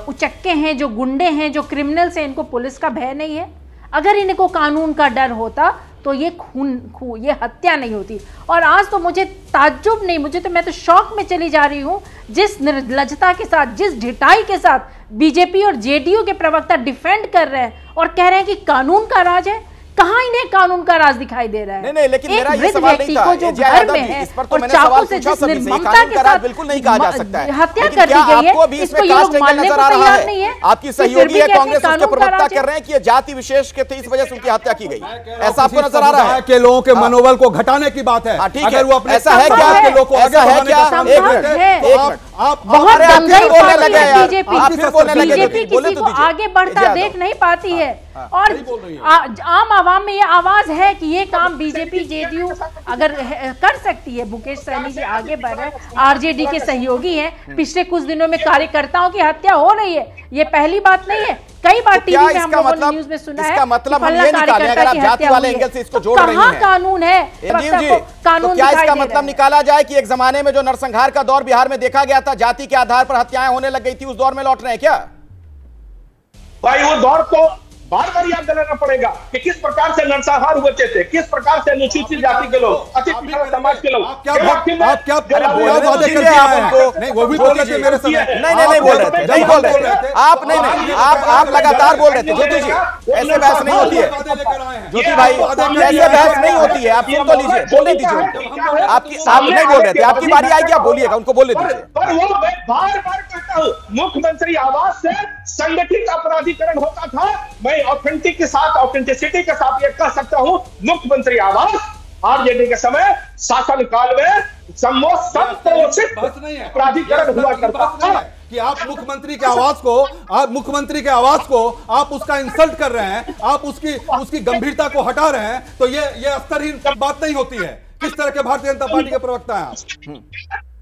उचक्के हैं, जो गुंडे हैं, जो क्रिमिनल्स हैं, इनको पुलिस का भय नहीं है? अगर इनको कानून का डर होता तो ये ये हत्या नहीं होती। और आज तो मुझे ताज्जुब नहीं, मैं तो शौक में चली जा रही हूँ जिस निर्लजता के साथ, जिस ढिठाई के साथ बीजेपी और जेडीयू के प्रवक्ता डिफेंड कर रहे हैं और कह रहे हैं कि कानून का राज है। कहां इन्हें कानून का राज दिखाई दे रहा है? नहीं, लेकिन मेरा ये सवाल नहीं था, जो घर में है और चाकू से जिस निर्ममता के साथ बिल्कुल नहीं कहा जा सकता है, हत्या कर दी गई है, इसको ये लोग मानने को तैयार नहीं है। आपकी सहयोगी है कांग्रेस, उसके प्रवक्ता कर रहे हैं कि ये जाति विशेष के थे, इस वजह से उनकी हत्या की गई, ऐसा आपको नजर आ रहा है? के लोगों के मनोबल को घटाने की बात है। ठीक है, ऐसा है क्या? ऐसा है क्या? आप बहुत बीजेपी किसी को आगे बढ़ता देख नहीं पाती है, और आम आवाम में ये आवाज है कि ये काम बीजेपी जेडीयू अगर कर सकती है। मुकेश सहनी जी आगे बढ़ रहे हैं, आरजेडी के सहयोगी हैं, पिछले कुछ दिनों में कार्यकर्ताओं की हत्या हो रही है, ये पहली बात नहीं है। कई बार टीवी में हम लोगों ने न्यूज में सुना है, मतलब हम ये निकालें, अगर आप जाति वाले एंगल से इसको जोड़ रही हैं, कहां कानून है? तो क्या इसका मतलब निकाला जाए कि एक जमाने में जो नरसंहार का दौर बिहार में देखा गया था, जाति के आधार पर हत्याएं होने लग गई थी, उस दौर में लौट रहे हैं क्या? भाई वो दौर तो बार बार याद दिलाना पड़ेगा कि किस प्रकार से नरसंहार हुए थे, किस प्रकार से अनुसूचित जाति के लोग, अति पिछड़ा समाज के लोग। आप क्या वादे करते हैं? नहीं, वो भी बोल रहे थे मेरे समय। नहीं बोल रहे थे, नहीं बोल रहे थे आप, नहीं आप लगातार बोल रहे थे। ज्योति जी, ऐसे बहस नहीं होती है ज्योति भाई, ऐसे बहस नहीं होती है। आप सुन तो लीजिए, बोलने दीजिए उनको। आप नहीं बोल रहे थे, आपकी बारी आएगी, आप बोलिएगा, उनको बोलने दीजिए। पर वो मैं बार बार कहता हूँ, मुख्यमंत्री आवास से संगठित अपराधीकरण होता था। मैं ऑथेंटिसिटी के साथ ये कह सकता हूं, मुख्यमंत्री आवास आरजेडी के समय शासन काल में प्राधिकरण हुआ करता था कि आप मुख्यमंत्री के आवास को आप उसका इंसल्ट कर रहे हैं, आप उसकी गंभीरता को हटा रहे हैं, तो ये स्तरहीन बात नहीं होती है। किस तरह के भारतीय जनता पार्टी के प्रवक्ता हैं आप?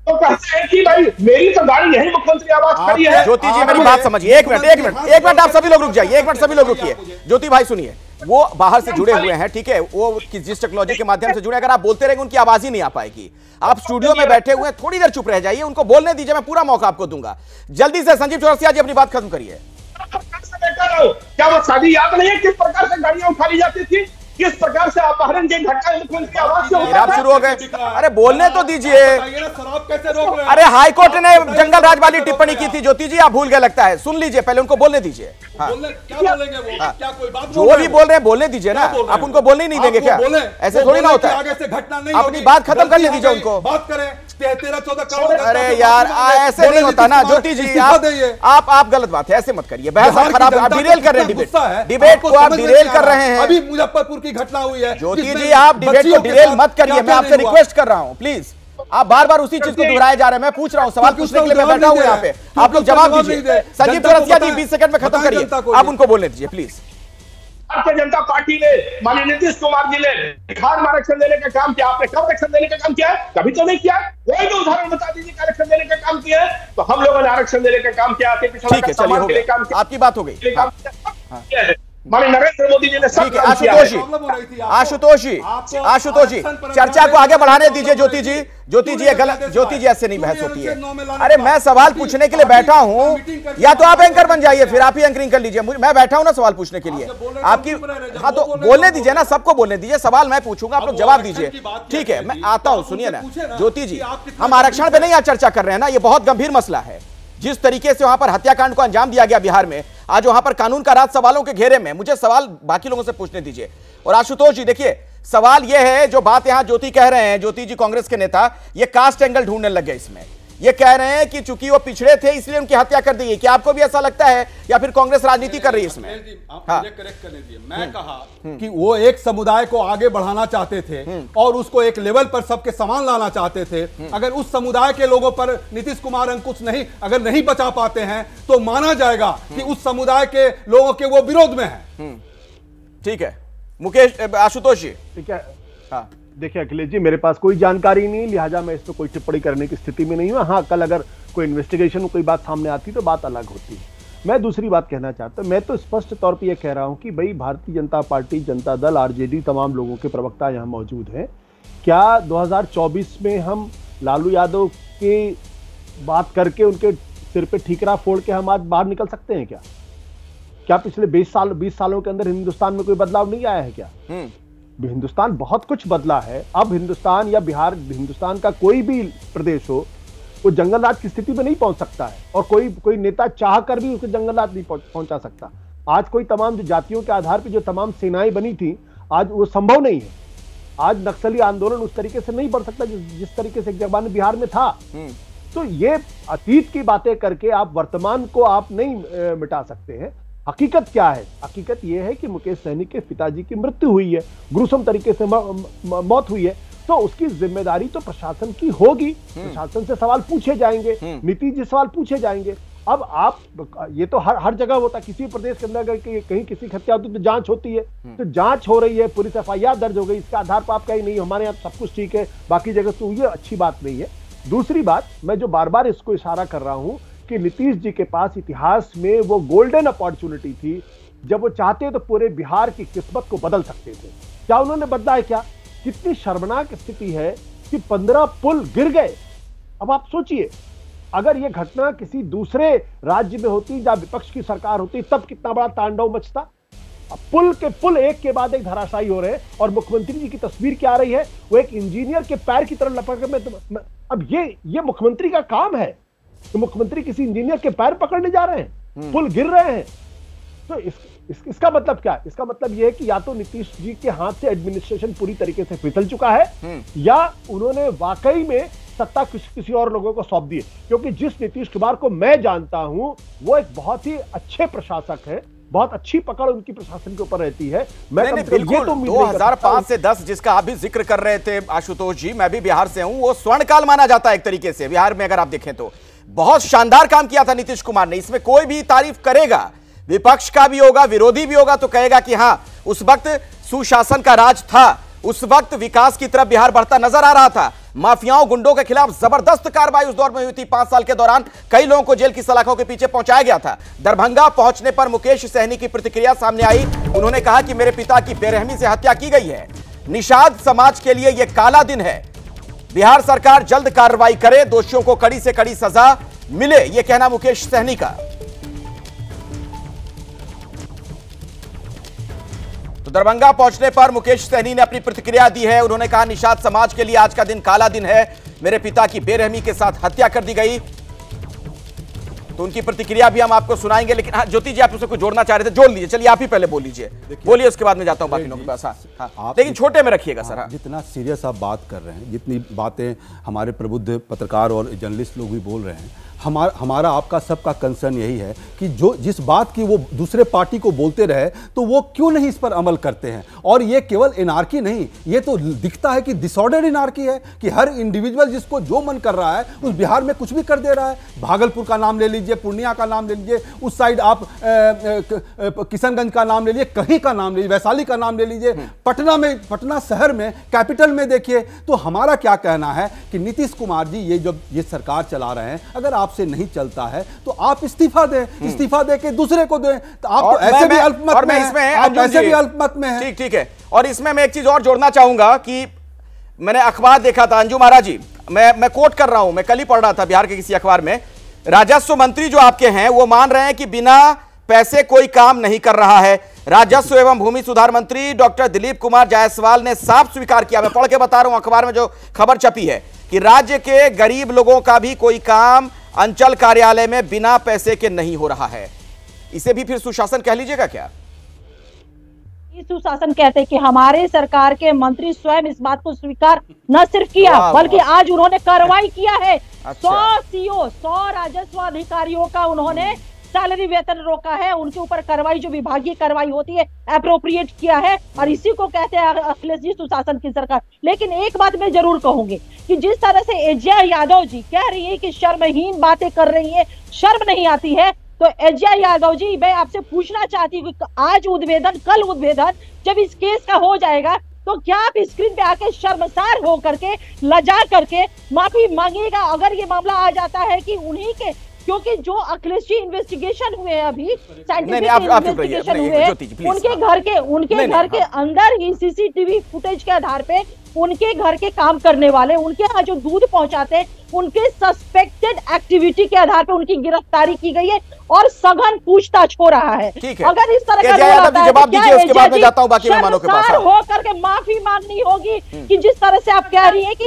तो कहते हैं कि भाई मेरी तो गाड़ी यही मुख्यमंत्री आवास खड़ी है। ज्योति जी मेरी बात समझिए, एक मिनट आप सभी लोग रुक जाइए, एक मिनट सभी लोग रुकिए। ज्योति भाई सुनिए, वो बाहर से जुड़े हुए हैं, ठीक है, वो जिस टेक्नोलॉजी के माध्यम से जुड़े, अगर आप बोलते रहेंगे उनकी आवाज ही नहीं आ पाएगी। आप स्टूडियो में बैठे हुए हैं, थोड़ी देर चुप रह जाइए, उनको बोलने दीजिए, मैं पूरा मौका आपको दूंगा। जल्दी से संजीव चौरसिया जी अपनी बात खत्म करिए। क्या वो शादी याद नहीं है किस प्रकार से गाड़ियां उठा ली जाती थी, किस प्रकार से अपहरण के घटना मुख्यमंत्री आवास से आप शुरू हो गए? अरे बोलने तो दीजिए। शराब कैसे रोक रहे हैं? अरे हाईकोर्ट ने जंगल राज वाली टिप्पणी की थी ज्योति जी, आप भूल गए लगता है। सुन लीजिए, पहले उनको बोलने दीजिए। क्या बोलेंगे वो? क्या कोई बात जो भी बोल रहे हैं बोलने दीजिए ना, आप उनको बोलने ही नहीं देंगे क्या? ऐसे थोड़ी ना होता है, आगे से घटना नहीं, अपनी बात खत्म करने दीजिए उनको। बात करें 13-14 करोड़। अरे यार ऐसे नहीं होता ना ज्योति जी, आप गलत बात है, ऐसे मत करिए। बहस खराब, आप डिरेल कर रहे हैं डिबेट को, आप डिरेल कर रहे हैं। अभी मुजफ्फरपुर की घटना हुई है ज्योति जी, आप डिबेट को डिरेल मत करिए, मैं आपसे रिक्वेस्ट कर रहा हूं प्लीज। आप बार बार उसी चीज को दोहराए जा रहे हैं। मैं पूछ रहा हूं, सवाल पूछने के लिए मैं बैठा हूं यहाँ पे, आप लोग जवाब दीजिए। संजीव चौरसिया जी 20 सेकंड में खत्म करिए, आप उनको बोलने दीजिए प्लीज। भारतीय जनता पार्टी ने, माननीय नीतीश कुमार जी ने बिहार में आरक्षण देने का काम किया, आपने कब आरक्षण देने का काम किया है? कभी तो नहीं किया। कोई भी उदाहरण बता दीजिए कि आरक्षण देने का काम किया है। तो हम लोगों ने आरक्षण देने का काम किया, ठीक है, चलिए हो गया, आपकी बात हो गई। माननीय नरेंद्र मोदी जी ने सब किया है। आशुतोष जी चर्चा को आगे बढ़ाने दीजिए। ज्योति जी ये गलत, ज्योति जी ऐसे नहीं बहस होती है। अरे मैं सवाल पूछने के लिए बैठा हूं, या तो आप एंकर बन जाइए, फिर आप ही एंकरिंग कर लीजिए। मैं बैठा हूं ना सवाल पूछने के लिए, आपकी हाँ तो बोलने दीजिए ना, सबको बोलने दीजिए। सवाल मैं पूछूंगा, आप लोग जवाब दीजिए। ठीक है, मैं आता हूं, सुनिए ना ज्योति जी, हम आरक्षण पे नहीं आज चर्चा कर रहे हैं ना, ये बहुत गंभीर मसला है। जिस तरीके से वहां पर हत्याकांड को अंजाम दिया गया बिहार में, आज वहां पर कानून का राज सवालों के घेरे में। मुझे सवाल बाकी लोगों से पूछने दीजिए। और आशुतोष जी देखिए, सवाल यह है, जो बात यहां ज्योति कह रहे हैं, ज्योति जी कांग्रेस के नेता, ये कास्ट एंगल ढूंढने लग गए इसमें। ये कह रहे हैं कि चूंकि वो पिछड़े थे इसलिए उनकी हत्या कर दी गई। क्या आपको भी ऐसा लगता है, या फिर कांग्रेस राजनीति कर रही है इसमें? हाँ। करेक्ट करने दिए। मैं कहा कि वो एक समुदाय को आगे बढ़ाना चाहते थे और उसको एक लेवल पर सबके समान लाना चाहते थे। अगर उस समुदाय के लोगों पर नीतीश कुमार अंकुश अगर नहीं बचा पाते हैं तो माना जाएगा कि उस समुदाय के लोगों के वो विरोध में है। ठीक है मुकेश, आशुतोष जी। ठीक है, हाँ देखिए अखिलेश जी, मेरे पास कोई जानकारी नहीं, लिहाजा मैं इस पर कोई टिप्पणी करने की स्थिति में नहीं हूं। हाँ, कल अगर कोई इन्वेस्टिगेशन में कोई बात सामने आती तो बात अलग होती है। मैं दूसरी बात कहना चाहता हूं, मैं तो स्पष्ट तौर पे ये कह रहा हूं कि भाई भारतीय जनता पार्टी, जनता दल, आरजेडी, तमाम लोगों के प्रवक्ता यहाँ मौजूद हैं। क्या 2024 में हम लालू यादव की बात करके उनके सिर पे ठीकरा फोड़ के हम आज बाहर निकल सकते हैं क्या? क्या पिछले 20 सालों के अंदर हिंदुस्तान में कोई बदलाव नहीं आया है क्या? हिंदुस्तान बहुत कुछ बदला है। अब हिंदुस्तान या बिहार, हिंदुस्तान का कोई भी प्रदेश हो, वो जंगल राज की स्थिति में नहीं पहुंच सकता है, और कोई नेता चाह कर भी उसको जंगल राज नहीं पहुंचा सकता। आज कोई तमाम जो जातियों के आधार पर जो तमाम सेनाएं बनी थी, आज वो संभव नहीं है। आज नक्सली आंदोलन उस तरीके से नहीं बढ़ सकता जिस तरीके से एक जमाने बिहार में था। तो ये अतीत की बातें करके आप वर्तमान को आप नहीं मिटा सकते हैं। हकीकत क्या है? हकीकत यह है कि मुकेश सहनी के पिताजी की मृत्यु हुई है, ग्रुसम तरीके से मौत हुई है, तो उसकी जिम्मेदारी तो प्रशासन की होगी। प्रशासन से सवाल पूछे जाएंगे, नीतीश जी सवाल पूछे जाएंगे। अब आप, ये तो हर जगह होता है, किसी प्रदेश के अंदर कहीं किसी हत्या होती तो जांच होती है, तो जांच हो रही है, पुलिस FIR दर्ज हो गई, इसके आधार पर आप कहीं नहीं हमारे यहाँ सब कुछ ठीक है, बाकी जगह तो ये अच्छी बात नहीं है। दूसरी बात, मैं जो बार बार इसको इशारा कर रहा हूं कि नीतीश जी के पास इतिहास में वो गोल्डन अपॉर्चुनिटी थी, जब वो चाहते तो पूरे बिहार की किस्मत को बदल सकते थे। क्या उन्होंने बदला है? क्या? कितनी शर्मनाक स्थिति है कि 15 पुल गिर गए। अब आप सोचिए, अगर ये घटना किसी दूसरे राज्य में होती, जहां विपक्ष की सरकार होती, तब कितना बड़ा तांडव मचता। अब पुल के पुल एक के बाद एक धराशायी हो रहे हैं, और मुख्यमंत्री जी की तस्वीर क्या आ रही है, वो एक इंजीनियर के पैर की तरह लपक में। अब ये मुख्यमंत्री का काम है तो मुख्यमंत्री किसी इंजीनियर के पैर पकड़ने जा रहे हैं, पुल गिर रहे हैं। तो इसका मतलब क्या है? इसका मतलब यह है कि या तो नीतीश जी के हाथ से एडमिनिस्ट्रेशन पूरी तरीके से फिसल चुका है, या उन्होंने वाकई में सत्ता किसी और लोगों को सौंप दी है। क्योंकि जिस नीतीश कुमार को मैं जानता हूं, वो एक बहुत ही अच्छे प्रशासक है, बहुत अच्छी पकड़ उनकी प्रशासन के ऊपर रहती है। मैं बिल्कुल 2005 से 10 जिसका आप भी जिक्र कर रहे थे आशुतोष जी, मैं भी बिहार से हूं, वो स्वर्णकाल माना जाता है एक तरीके से बिहार में। अगर आप देखें तो बहुत शानदार काम किया था नीतीश कुमार ने, इसमें कोई भी तारीफ करेगा, विपक्ष का भी होगा, विरोधी भी होगा, तो कहेगा कि हां उस वक्त सुशासन का राज था, उस वक्त विकास की तरफ बिहार बढ़ता नजर आ रहा था। माफियाओं, गुंडों के खिलाफ जबरदस्त कार्रवाई उस दौर में हुई थी। 5 साल के दौरान कई लोगों को जेल की सलाखों के पीछे पहुंचाया गया था। दरभंगा पहुंचने पर मुकेश सहनी की प्रतिक्रिया सामने आई। उन्होंने कहा कि मेरे पिता की बेरहमी से हत्या की गई है, निषाद समाज के लिए यह काला दिन है, बिहार सरकार जल्द कार्रवाई करे, दोषियों को कड़ी से कड़ी सजा मिले, यह कहना मुकेश सहनी का। तो दरभंगा पहुंचने पर मुकेश सहनी ने अपनी प्रतिक्रिया दी है। उन्होंने कहा निषाद समाज के लिए आज का दिन काला दिन है, मेरे पिता की बेरहमी के साथ हत्या कर दी गई। तो उनकी प्रतिक्रिया भी हम आपको सुनाएंगे, लेकिन हाँ ज्योति जी आप उससे कुछ जोड़ना चाह रहे थे, जोड़ लीजिए। चलिए आप ही पहले बोल लीजिए, बोलिए, उसके बाद में जाता हूं बाकी लोगों के पास। हाँ, लेकिन छोटे में रखिएगा सर। जितना सीरियस आप बात कर रहे हैं, जितनी बातें हमारे प्रबुद्ध पत्रकार और जर्नलिस्ट लोग भी बोल रहे हैं, हमारा आपका सबका कंसर्न यही है कि जो जिस बात की वो दूसरे पार्टी को बोलते रहे, तो वो क्यों नहीं इस पर अमल करते हैं। और ये केवल एनार्की नहीं, ये तो दिखता है कि डिसऑर्डर एनार्की है, कि हर इंडिविजुअल जिसको जो मन कर रहा है उस बिहार में कुछ भी कर दे रहा है। भागलपुर का नाम ले लीजिए, पूर्णिया का नाम ले लीजिए, उस साइड आप किशनगंज का नाम ले लीजिए, कहीं का नाम ले लीजिए, वैशाली का नाम ले लीजिए, पटना शहर में, कैपिटल में देखिए। तो हमारा क्या कहना है कि नीतीश कुमार जी ये सरकार चला रहे हैं, अगर हिसाब से नहीं चलता है तो आप इस्तीफा दें, इस्तीफा दे के दूसरे को दें। तो आप तो ऐसे भी अल्पमत में हैं, आप ऐसे भी अल्पमत में हैं। ठीक है। और इसमें मैं एक चीज और जोड़ना चाहूंगा कि मैंने अखबार देखा था, अंजू महाराज जी, मैं कोट कर रहा हूं, मैं कल ही पढ़ रहा था बिहार के किसी अखबार में, राजस्व मंत्री जो आपके हैं वो मान रहे हैं कि बिना पैसे कोई काम नहीं कर रहा है। राजस्व एवं भूमि सुधार मंत्री डॉक्टर दिलीप कुमार जायसवाल ने साफ स्वीकार किया, मैं पढ़ के बता रहा हूं अखबार में जो खबर छपी है, कि राज्य के गरीब लोगों का भी कोई काम अंचल कार्यालय में बिना पैसे के नहीं हो रहा है। इसे भी फिर सुशासन कह लीजिएगा क्या? सुशासन कहते हैं कि हमारे सरकार के मंत्री स्वयं इस बात को स्वीकार न सिर्फ किया बल्कि आज उन्होंने कार्रवाई किया है। 100 सीओ 100 राजस्व अधिकारियों का उन्होंने सैलरी वेतन रोका है, उनके ऊपर कार्रवाई जो विभागीय कार्रवाई होती है एप्रोप्रिएट किया है, और इसी को कहते हैं अखिलेश जी सुशासन की सरकार। लेकिन एक बात मैं जरूर कहूंगी कि जिस तरह से एजा यादव जी कह रही है कि शर्महीन बातें कर रही है, शर्म नहीं आती है, तो एजा यादव जी मैं आपसे पूछना चाहती हूँ कि आज उद्भेदन, कल उद्भेदन जब इस केस का हो जाएगा तो क्या आप स्क्रीन पे आके शर्मसार हो करके, लजा करके माफी मांगिएगा अगर ये मामला आ जाता है कि उन्हीं के, क्योंकि जो अखिलेश जी इन्वेस्टिगेशन हुए हैं अभी साइंटिफिक इन्वेस्टिगेशन हुए हैं, उनके घर के अंदर ही सीसीटीवी फुटेज के आधार पे उनके घर के काम करने वाले, उनके यहाँ जो दूध पहुंचाते हैं, उनके सस्पेक्टेड एक्टिविटी के आधार पे उनकी गिरफ्तारी की गई है और सघन पूछताछ हो रहा है। अगर इस तरह का जवाब दीजिए, उसके बाद मैं जाता हूँ बाकी मेहमानों के पास। हो करके माफी मांगनी होगी कि जिस तरह से आप कह रही है कि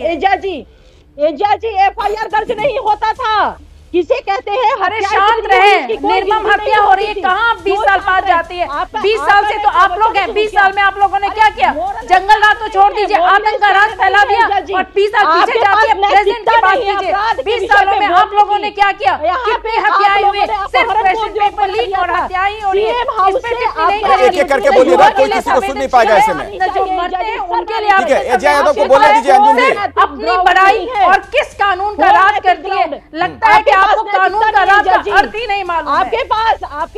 एजा जी FIR दर्ज नहीं होता था, किसे कहते हैं? अरे शांत रहे, निर्मम हत्या हो रही है, कहाँ 20 साल बाद जाती है? 20 साल से तो आप लोग हैं, 20 साल में आप लोगों ने क्या किया? जंगल रात तो छोड़ दीजिए, आतंक का राज फैला दिया और 20 साल पीछे जाती है, प्रेजेंट की बात कीजिए। 20 सालों में आप लोगों ने क्या किया? कितनी हत्याएं हुई? सिर्फ क्वेश्चन पेपर लीक और हत्याएं हो रही है, इस पे टिप्पणी नहीं करेगी। एक करके बोलिएगा, कोई किसी को सुन नहीं पाएगा ऐसे में। जो मरते हैं उनके लिए ठीक है, एजा यादव को बोलने दीजिए। अंजुम जी, अपनी बड़ाई और किस कानून का राज कर दिए, लगता है कि आपको कानून का राज का अर्थ ही नहीं मालूम। आपके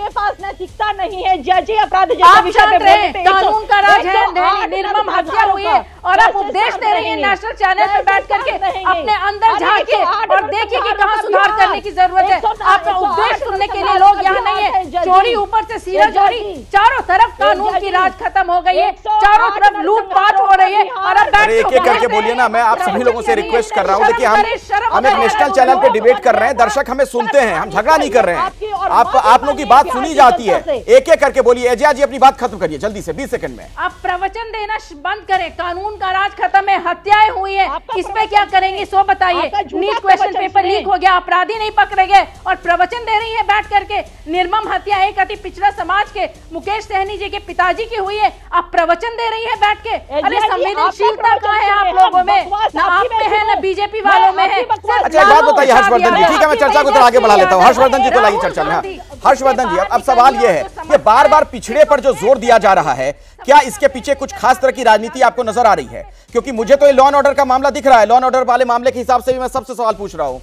पास नैतिकता नहीं है। जज अपराध कानून का राज है, निर्मम हत्या हुई है और आप उपदेश दे रही है नेशनल चैनल पे बैठ करके। अपने अंदर झांकिए और देखिए कि कहाँ सुधार करने की जरूरत है। आपका उपदेश सुनने के लिए लोग यहाँ नहीं है। चोरी ऊपर से सीधा चोरी, चारों तरफ कानून की राज खत्म हो गई है, चारों तरफ लूटपाट हो रही है। और अब एक एक करके बोलिए ना, मैं आप सभी लोगों से रिक्वेस्ट कर रहा हूँ। देखिए हम एक नेशनल चैनल पे डिबेट कर रहे हैं, दर्शक हमें सुनते हैं, हम झगड़ा नहीं कर रहे हैं, आप लोगों की बात सुनी जाती है। एक एक करके बोलिए। एजा जी अपनी बात खत्म करिए जल्दी से, 20 सेकंड में। आप प्रवचन देना बंद करें, कानून का राज खत्म है, हत्याएं हुई है, इस पे क्या करेंगे सो बताइए। नीट क्वेश्चन पेपर लीक हो गया, अपराधी नहीं पकड़े गए और प्रवचन दे रही है बैठ करके। निर्मम हत्या एक अति पिछड़ा समाज के मुकेश सहनी जी के पिताजी की हुई है, आप प्रवचन दे रही है बैठ के। अरे संवेदनशीलता कहाँ है आप लोगों में? ना आप में है, ना बीजेपी वालों में है। अच्छा बात बताइए हर्षवर्धन जी, ठीक है मैं चर्चा को आगे बढ़ा लेता हूँ। हर्षवर्धन जी को लाइए चर्चा में। हर्षवर्धन जी, अब सवाल यह है कि बार बार पिछड़े पर जो जोर दिया जा रहा है, क्या इसके पीछे कुछ खास तरह की राजनीति आपको नजर आ रही है? क्योंकि मुझे तो ये लॉ एंड ऑर्डर का मामला दिख रहा है, लॉ एंड ऑर्डर वाले मामले के हिसाब से भी मैं सबसे सवाल पूछ रहा हूं,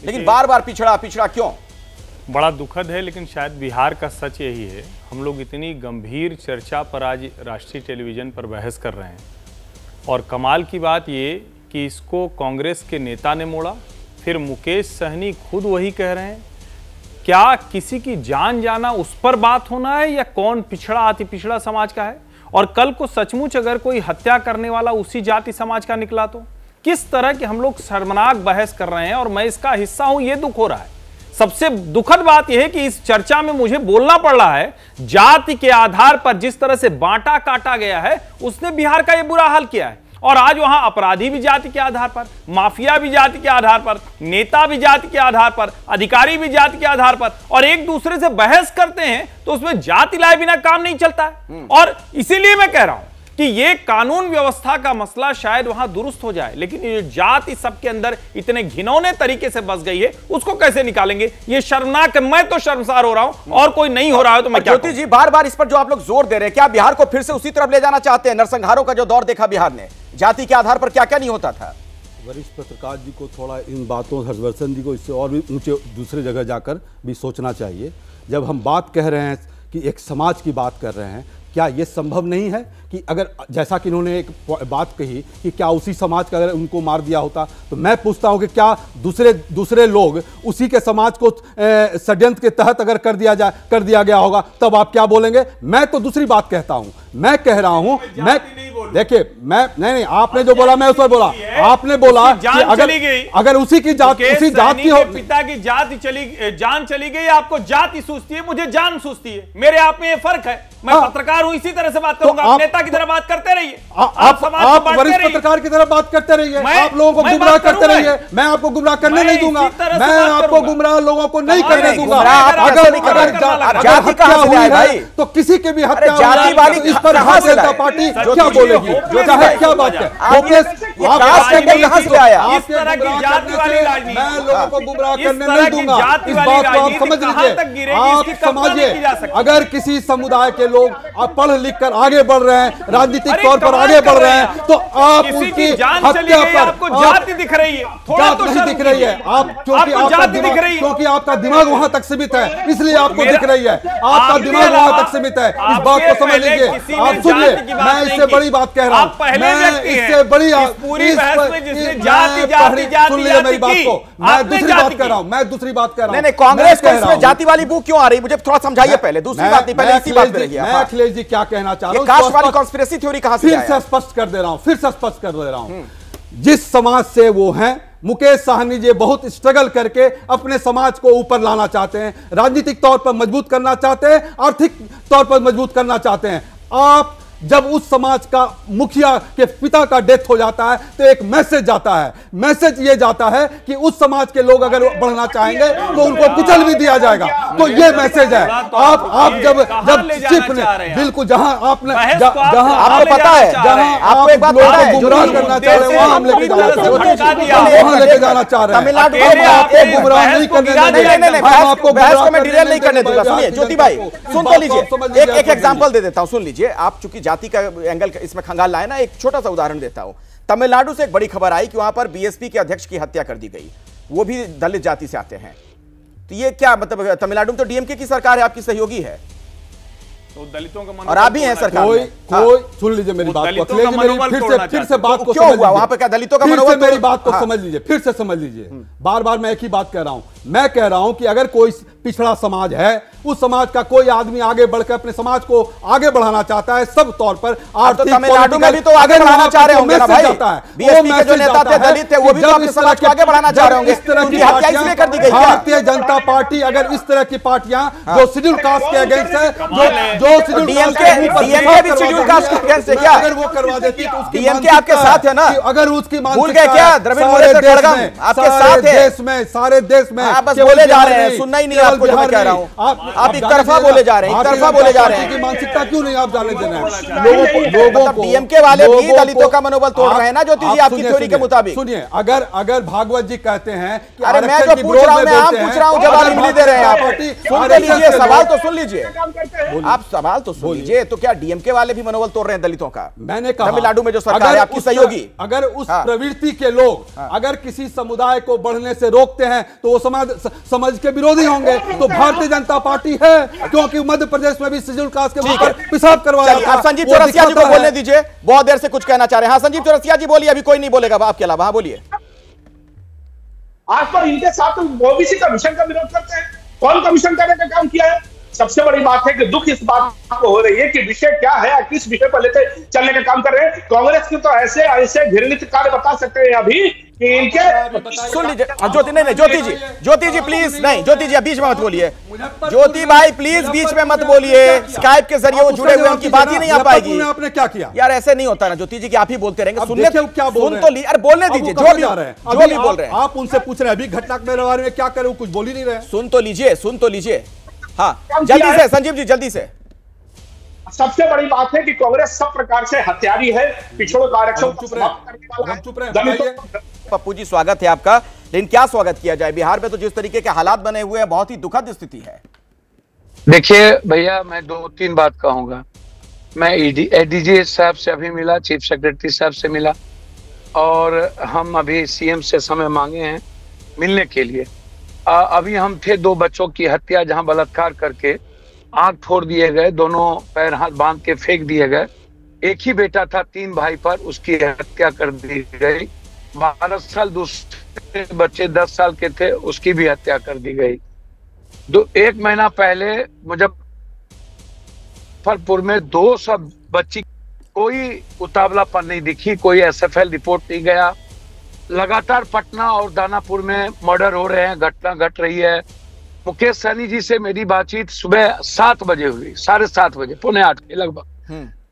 लेकिन बार बार पिछड़ा क्यों? बड़ा दुखद है, लेकिन शायद बिहार का सच यही है। हम लोग इतनी गंभीर चर्चा पर आज राष्ट्रीय टेलीविजन पर बहस कर रहे हैं और कमाल की बात ये कि इसको कांग्रेस के नेता ने मोड़ा, फिर मुकेश सहनी खुद वही कह रहे हैं। क्या किसी की जान जाना उस पर बात होना है या कौन पिछड़ा अति पिछड़ा समाज का है? और कल को सचमुच अगर कोई हत्या करने वाला उसी जाति समाज का निकला तो किस तरह के हम लोग शर्मनाक बहस कर रहे हैं और मैं इसका हिस्सा हूं, ये दुख हो रहा है। सबसे दुखद बात यह है कि इस चर्चा में मुझे बोलना पड़ रहा है, जाति के आधार पर जिस तरह से बांटा काटा गया है उसने बिहार का यह बुरा हाल किया है। और आज वहां अपराधी भी जाति के आधार पर, माफिया भी जाति के आधार पर, नेता भी जाति के आधार पर, अधिकारी भी जाति के आधार पर, और एक दूसरे से बहस करते हैं तो उसमें जाति लाए बिना काम नहीं चलता है। और इसीलिए मैं कह रहा हूं कि ये कानून व्यवस्था का मसला शायद वहां दुरुस्त हो जाए, लेकिन ये जाति सबके अंदर इतने घिनौने तरीके से बस गई है, उसको कैसे निकालेंगे? ये शर्मनाक है। मैं तो शर्मसार हो रहा हूं और कोई नहीं हो रहा है तो मैं क्या ज्योति जी बार बार इस पर जो आप लोग जोर दे रहे हैं, क्या बिहार को फिर से उसी तरफ ले जाना चाहते हैं? नरसंहारों का जो दौर देखा बिहार ने, जाति के आधार पर क्या क्या नहीं होता था। वरिष्ठ पत्रकार जी को थोड़ा इन बातों, हर्षवर्धन जी को इससे और भी ऊंचे दूसरे जगह जाकर भी सोचना चाहिए। जब हम बात कह रहे हैं कि एक समाज की बात कर रहे हैं क्या ये संभव नहीं है कि अगर जैसा कि इन्होंने एक बात कही कि क्या उसी समाज का अगर उनको मार दिया होता, तो मैं पूछता हूं कि क्या दूसरे लोग उसी के समाज को षड्यंत्र के तहत अगर कर दिया गया होगा, तब आप क्या बोलेंगे? मैं तो दूसरी बात कहता हूं, मैं कह रहा हूं, मैं देखिए, मैं नहीं, आपने जो बोला मैं उस पर बोला। आपने बोला कि अगर उसी की जात, उसी जात की हो, पिता की जान चली गई, आपको जाति सूझती है, मुझे जान सूझती है, मेरे आप में ये फर्क है। मैं पत्रकार हूं, इसी तरह से बात करूंगा। आप नेता की तरह बात करते रहिए, आप वरिष्ठ पत्रकार की तरह बात करते रहिए, आप लोगों को गुमराह करते रहिए। मैं आपको गुमराह करने नहीं दूंगा, मैं आपको गुमराह लोगों को नहीं करने दूंगा। अगर हत्या हुई है तो किसी के भी हत्या, इस पर भारतीय जनता पार्टी क्या बोलेगी? चाहे क्या बात है, मैं लोगों को गुमराह करने नहीं दूंगा। इस बात को आप समझ लीजिए। आप समझिए, अगर किसी समुदाय के लोग पढ़ लिख कर आगे बढ़ रहे हैं, राजनीतिक तौर पर आगे बढ़ रहे हैं, तो आप उनकी हत्या पर आपको जाति दिख रही है, जात नहीं दिख रही है। आप क्योंकि आपका दिमाग वहां तक सीमित है, इसलिए आपको दिख रही है। आपका दिमाग वहां तक सीमित है, इस बात को समझ लीजिए। आप सुनिए, मैं इससे बड़ी बात कह रहा हूं, मैं इससे बड़ी सुन लीजिए मेरी बात को। मैं दूसरी बात कर रहा हूं, नहीं, कांग्रेस को इसमें जाति वाली बू क्यों आ रही? मुझे थोड़ा समझाइए पहले। दूसरी बात नहीं, पहले इसी बात पे रहिए। मैं अखिलेश जी क्या कहना चाह रहा हूं, कास्ट वाली कॉन्स्पिरेसी थ्योरी कहां से फिर से स्पष्ट कर दे रहा हूं। जिस समाज से वो हैं, मुकेश साहनी जी बहुत स्ट्रगल करके अपने समाज को ऊपर लाना चाहते हैं, राजनीतिक तौर पर मजबूत करना चाहते हैं, आर्थिक तौर पर मजबूत करना चाहते हैं। आप जब उस समाज का मुखिया के पिता का डेथ हो जाता है तो एक मैसेज जाता है। मैसेज ये जाता है कि उस समाज के लोग अगर बढ़ना चाहेंगे तो उनको कुचल भी दिया जाएगा। तो ये मैसेज है। आप जब चिप ने बिल्कुल जहां आपने आपको पता है, आपको एक बात लोगों को गुमराह करना चाह रहे हैं, वहां हम लेके जाना चाह रहे हैं। तमिलनाडु गुमराह नहीं करने, आपको बहस को मैं डिटेल नहीं करने दूंगा। सुनिए ज्योति भाई, सुन तो लीजिए, एक एग्जांपल दे देता हूं, सुन लीजिए। आप चूंकि जाति का एंगल इसमें खंगाल लाए ना, एक छोटा सा उदाहरण देता हूं। तमिलनाडु से एक बड़ी खबर आई कि वहां पर बीएसपी के अध्यक्ष की हत्या कर दी गई, वो भी दलित जाति से आते हैं। तो ये क्या मतलब? तमिलनाडु में तो डीएमके की सरकार है, आपकी सहयोगी है, तो दलितों का और आप भी हैं सरकार में। कोई सुन लीजिए मेरी बात को, फिर से बात को क्यों हुआ वहां पे? क्या दलितों का मनोबल? मेरी बात को समझ लीजिए, फिर से समझ लीजिए। बार बार मैं एक ही बात कह रहा हूं। मैं कह रहा हूं कि अगर कोई पिछड़ा समाज है, उस समाज का कोई आदमी आगे बढ़कर अपने समाज को आगे बढ़ाना चाहता है, सब तौर पर आर्थिक, तमिलनाडु में भी तो आगे बढ़ाना चाह रहे होंगे ना भाई। बीएसपी के जो नेता थे दलित थे, वो भी तो अपने समाज को आगे बढ़ाना चाह रहे होंगे। इस तरह की हत्या इसलिए कर दी गई। भारतीय जनता पार्टी अगर इस तरह की पार्टियां जो शेड्यूल कास्ट के अगेंस्ट है, जो शेड्यूल डीएमके भी शेड्यूल कास्ट के अगेंस्ट है क्या? अगर वो करवा देती तो उसकी डीएमके आपके साथ है ना? अगर उसकी भूल गए क्या? द्रविड़ मुनेत्र खड़गम आपके साथ है देश में, सारे देश में। आप बस बोले जा रहे हैं, सुनना ही नहीं आपको जो मैं कह रहा हूं। आप एक तरफा बोले जा रहे हैं, एक तरफा बोले जा रहे हैं। मानसिकता क्यों नहीं आप जाने देना? लोगों को डीएमके वाले भी दलितों का मनोबल तोड़ रहे हैं ना ज्योति जी, आपकी थ्योरी के मुताबिक। सुनिए, अगर भागवत जी कहते हैं कि अरे मैं जो पूछ रहा हूं, मैं आप पूछ रहा हूं, जवाब नहीं दे रहे हैं आप। सुन तो लीजिए, सवाल तो सुन लीजिए, आप सवाल तो सुन लीजिए। तो क्या डीएमके वाले भी मनोबल तोड़ रहे हैं दलितों का? मैंने कहा तमिलनाडु में जो सरकार है आपकी सहयोगी, अगर उस प्रवृत्ति के लोग अगर किसी समुदाय को बढ़ने से रोकते हैं तो वो समाज के विरोधी होंगे। तो भारतीय जनता पार्टी है, क्योंकि मध्य प्रदेश में भी शेड्यूल कास्ट के ऊपर पेशाब करवाया। आप संजीव चौरसिया जी को बोलने दीजिए, बहुत देर से कुछ कहना चाह रहे हैं। हाँ संजीव चौरसिया जी बोलिए, अभी कोई नहीं बोलेगा आपके अलावा। हाँ बोलिए। आज पर इनके साथ ओबीसी कमीशन का विरोध करते हैं। कौन कमीशन करने का काम किया है? सबसे बड़ी बात है कि दुख इस बात को हो रही है कि विषय क्या है, किस विषय पर लेते चलने का काम कर रहे हैं। कांग्रेस की तो ऐसे घृणित कार्य बता सकते हैं अभी कि इनके। सुन लीजिए ज्योति, नहीं ज्योति जी प्लीज, नहीं ज्योति जी बीच में मत बोलिए। ज्योति भाई प्लीज बीच में मत बोलिए। स्काइप के जरिए वो जुड़े हुए, उनकी बात ही नहीं आ पाएगी। आपने क्या किया यार? ऐसे नहीं होता ना ज्योति जी कि आप ही बोलते रहेंगे। सुनने क्या बोल रहे हैं? अरे बोलने दीजिए, जो भी बोल रहे हैं आप उनसे पूछ रहे हैं। अभी घटना के बारे में क्या करें, कुछ बोल ही नहीं रहे। सुन तो लीजिए। हाँ जल्दी से संजीव जी, जल्दी से। सबसे बड़ी बात है कि कांग्रेस सब प्रकार से हथियारी है, पिछड़ों का आरक्षण। पप्पू जी स्वागत है आपका, लेकिन क्या स्वागत किया जाए? बिहार में तो जिस तरीके के हालात बने हुए हैं, बहुत ही दुखद स्थिति है। देखिए भैया, मैं 2-3 बात कहूंगा। मैं एडीजी साहब से अभी मिला, चीफ सेक्रेटरी साहब से मिला, और हम अभी सीएम से समय मांगे हैं मिलने के लिए। अभी हम थे 2 बच्चों की हत्या जहां बलात्कार करके आंख फोड़ दिए गए, दोनों पैर हाथ बांध के फेंक दिए गए। एक ही बेटा था 3 भाई पर, उसकी हत्या कर दी गई। 12 साल दूसरे बच्चे 10 साल के थे, उसकी भी हत्या कर दी गई। 1 महीना पहले मुजफ्फरपुर में 200 बच्ची, कोई उतावलापन नहीं दिखी, कोई SFL रिपोर्ट नहीं गया। लगातार पटना और दानापुर में मर्डर हो रहे हैं, घटना घट रही है। मुकेश सहनी जी से मेरी बातचीत सुबह 7 बजे हुई, 7:30 बजे, 7:45 के लगभग।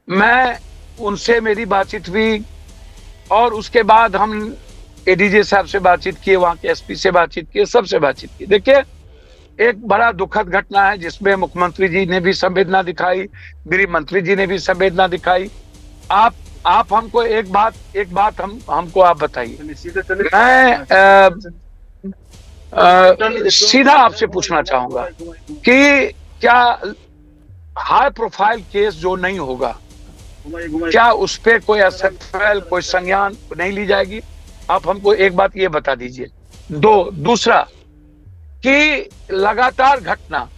मैं उनसे मेरी बातचीत हुई और उसके बाद हम ADJ साहब से बातचीत किए, वहां के SP से बातचीत किए, सबसे बातचीत की। देखिए, एक बड़ा दुखद घटना है जिसमें मुख्यमंत्री जी ने भी संवेदना दिखाई, गृह मंत्री जी ने भी संवेदना दिखाई। आप हमको एक बात हमको आप बताइए। मैं सीधा आपसे पूछना चाहूंगा कि क्या हाई प्रोफाइल केस जो नहीं होगा, क्या उस पे कोई SFL, कोई संज्ञान नहीं ली जाएगी? आप हमको एक बात ये बता दीजिए। दूसरा कि लगातार घटना,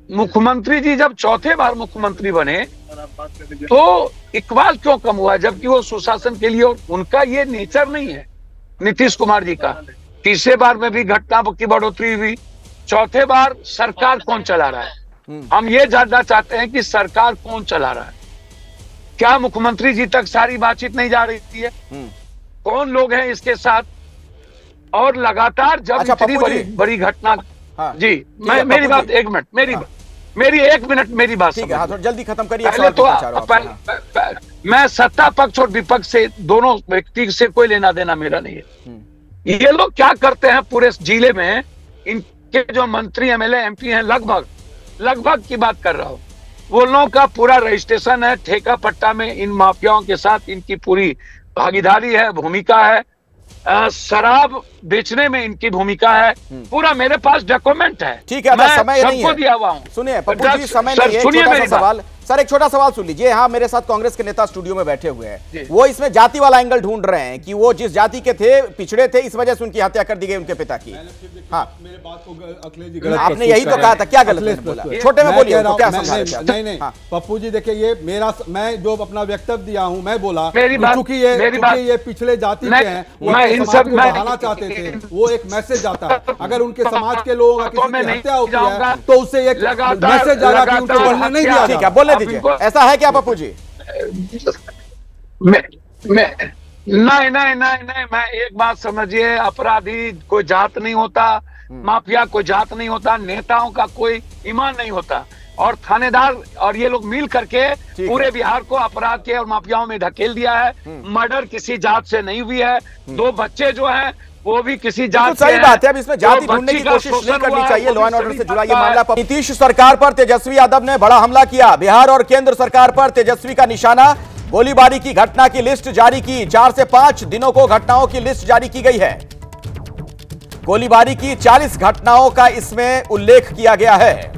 मुख्यमंत्री जी जब 4थे बार मुख्यमंत्री बने तो इकबाल क्यों कम हुआ, जबकि वो सुशासन के लिए, उनका ये नेचर नहीं है नीतीश कुमार जी का। 3रे बार में भी घटना की बढ़ोतरी हुई, 4थे बार सरकार कौन चला रहा है? हम ये जानना चाहते हैं कि सरकार कौन चला रहा है। क्या मुख्यमंत्री जी तक सारी बातचीत नहीं जा रही है? कौन लोग हैं इसके साथ? और लगातार जब इतनी बड़ी घटना, जी मेरी बात 1 मिनट, मेरी 1 मिनट मेरी बात ठीक है, थोड़ा जल्दी खत्म करिए। पहले तो मैं सत्ता पक्ष और विपक्ष से, दोनों व्यक्ति से कोई लेना देना मेरा नहीं है। ये लोग क्या करते हैं पूरे जिले में, इनके जो मंत्री MLA MP हैं, लगभग की बात कर रहा हूं, वो लोगों का पूरा रजिस्ट्रेशन है, ठेका पट्टा में इन माफियाओं के साथ इनकी पूरी भागीदारी है, भूमिका है, शराब बेचने में इनकी भूमिका है, पूरा मेरे पास डॉक्यूमेंट है। ठीक है, मैं समय नहीं है, दिया हुआ हूं। सुनिए पप्पू जी, समय नहीं है, छोटा सा सवाल सर, एक छोटा सवाल सुन लीजिए। हाँ, मेरे साथ कांग्रेस के नेता स्टूडियो में बैठे हुए हैं, वो इसमें जाति वाला एंगल ढूंढ रहे हैं कि वो जिस जाति के थे, पिछड़े थे, इस वजह से उनकी हत्या कर दी गई उनके पिता की। हाँ, मेरे बात को अखिलेश जी गलत, आपने यही तो कहा था, क्या गलत बोला? छोटे में बोलिए, क्या समझा? नहीं, पप्पू जी देखिए, ये मैं जो अपना वक्तव्य दिया हूं, मैं बोला क्योंकि ये पिछड़े जाति के हैं, वो समाज को बढ़ाना चाहते थे, वो एक मैसेज आता है। अगर उनके समाज के लोगों का किसी की हत्या होती है तो उससे एक मैसेज जाएगा कि उनको बढ़ने नहीं दिया। ठीक है, बोलने दीजिए। ऐसा है क्या पप्पू जी? नहीं, मैं एक बात समझिए, अपराधी कोई जात नहीं होता, माफिया कोई जात नहीं होता, नेताओं का कोई ईमान नहीं होता, और थानेदार और ये लोग मिल करके पूरे बिहार को अपराध के और माफियाओं में धकेल दिया है। मर्डर किसी जात से नहीं हुई है, 2 बच्चे जो हैं वो भी किसी जात सही बात है। अब इसमें जाति ढूंढने की कोशिश नहीं करनी चाहिए। लॉ एंड ऑर्डर से जुड़ा ये मामला। नीतीश सरकार पर तेजस्वी यादव ने बड़ा हमला किया। बिहार और केंद्र सरकार पर तेजस्वी का निशाना। गोलीबारी की घटना की लिस्ट जारी की। 4 से 5 दिनों को घटनाओं की लिस्ट जारी की गई है। गोलीबारी की 40 घटनाओं का इसमें उल्लेख किया गया है।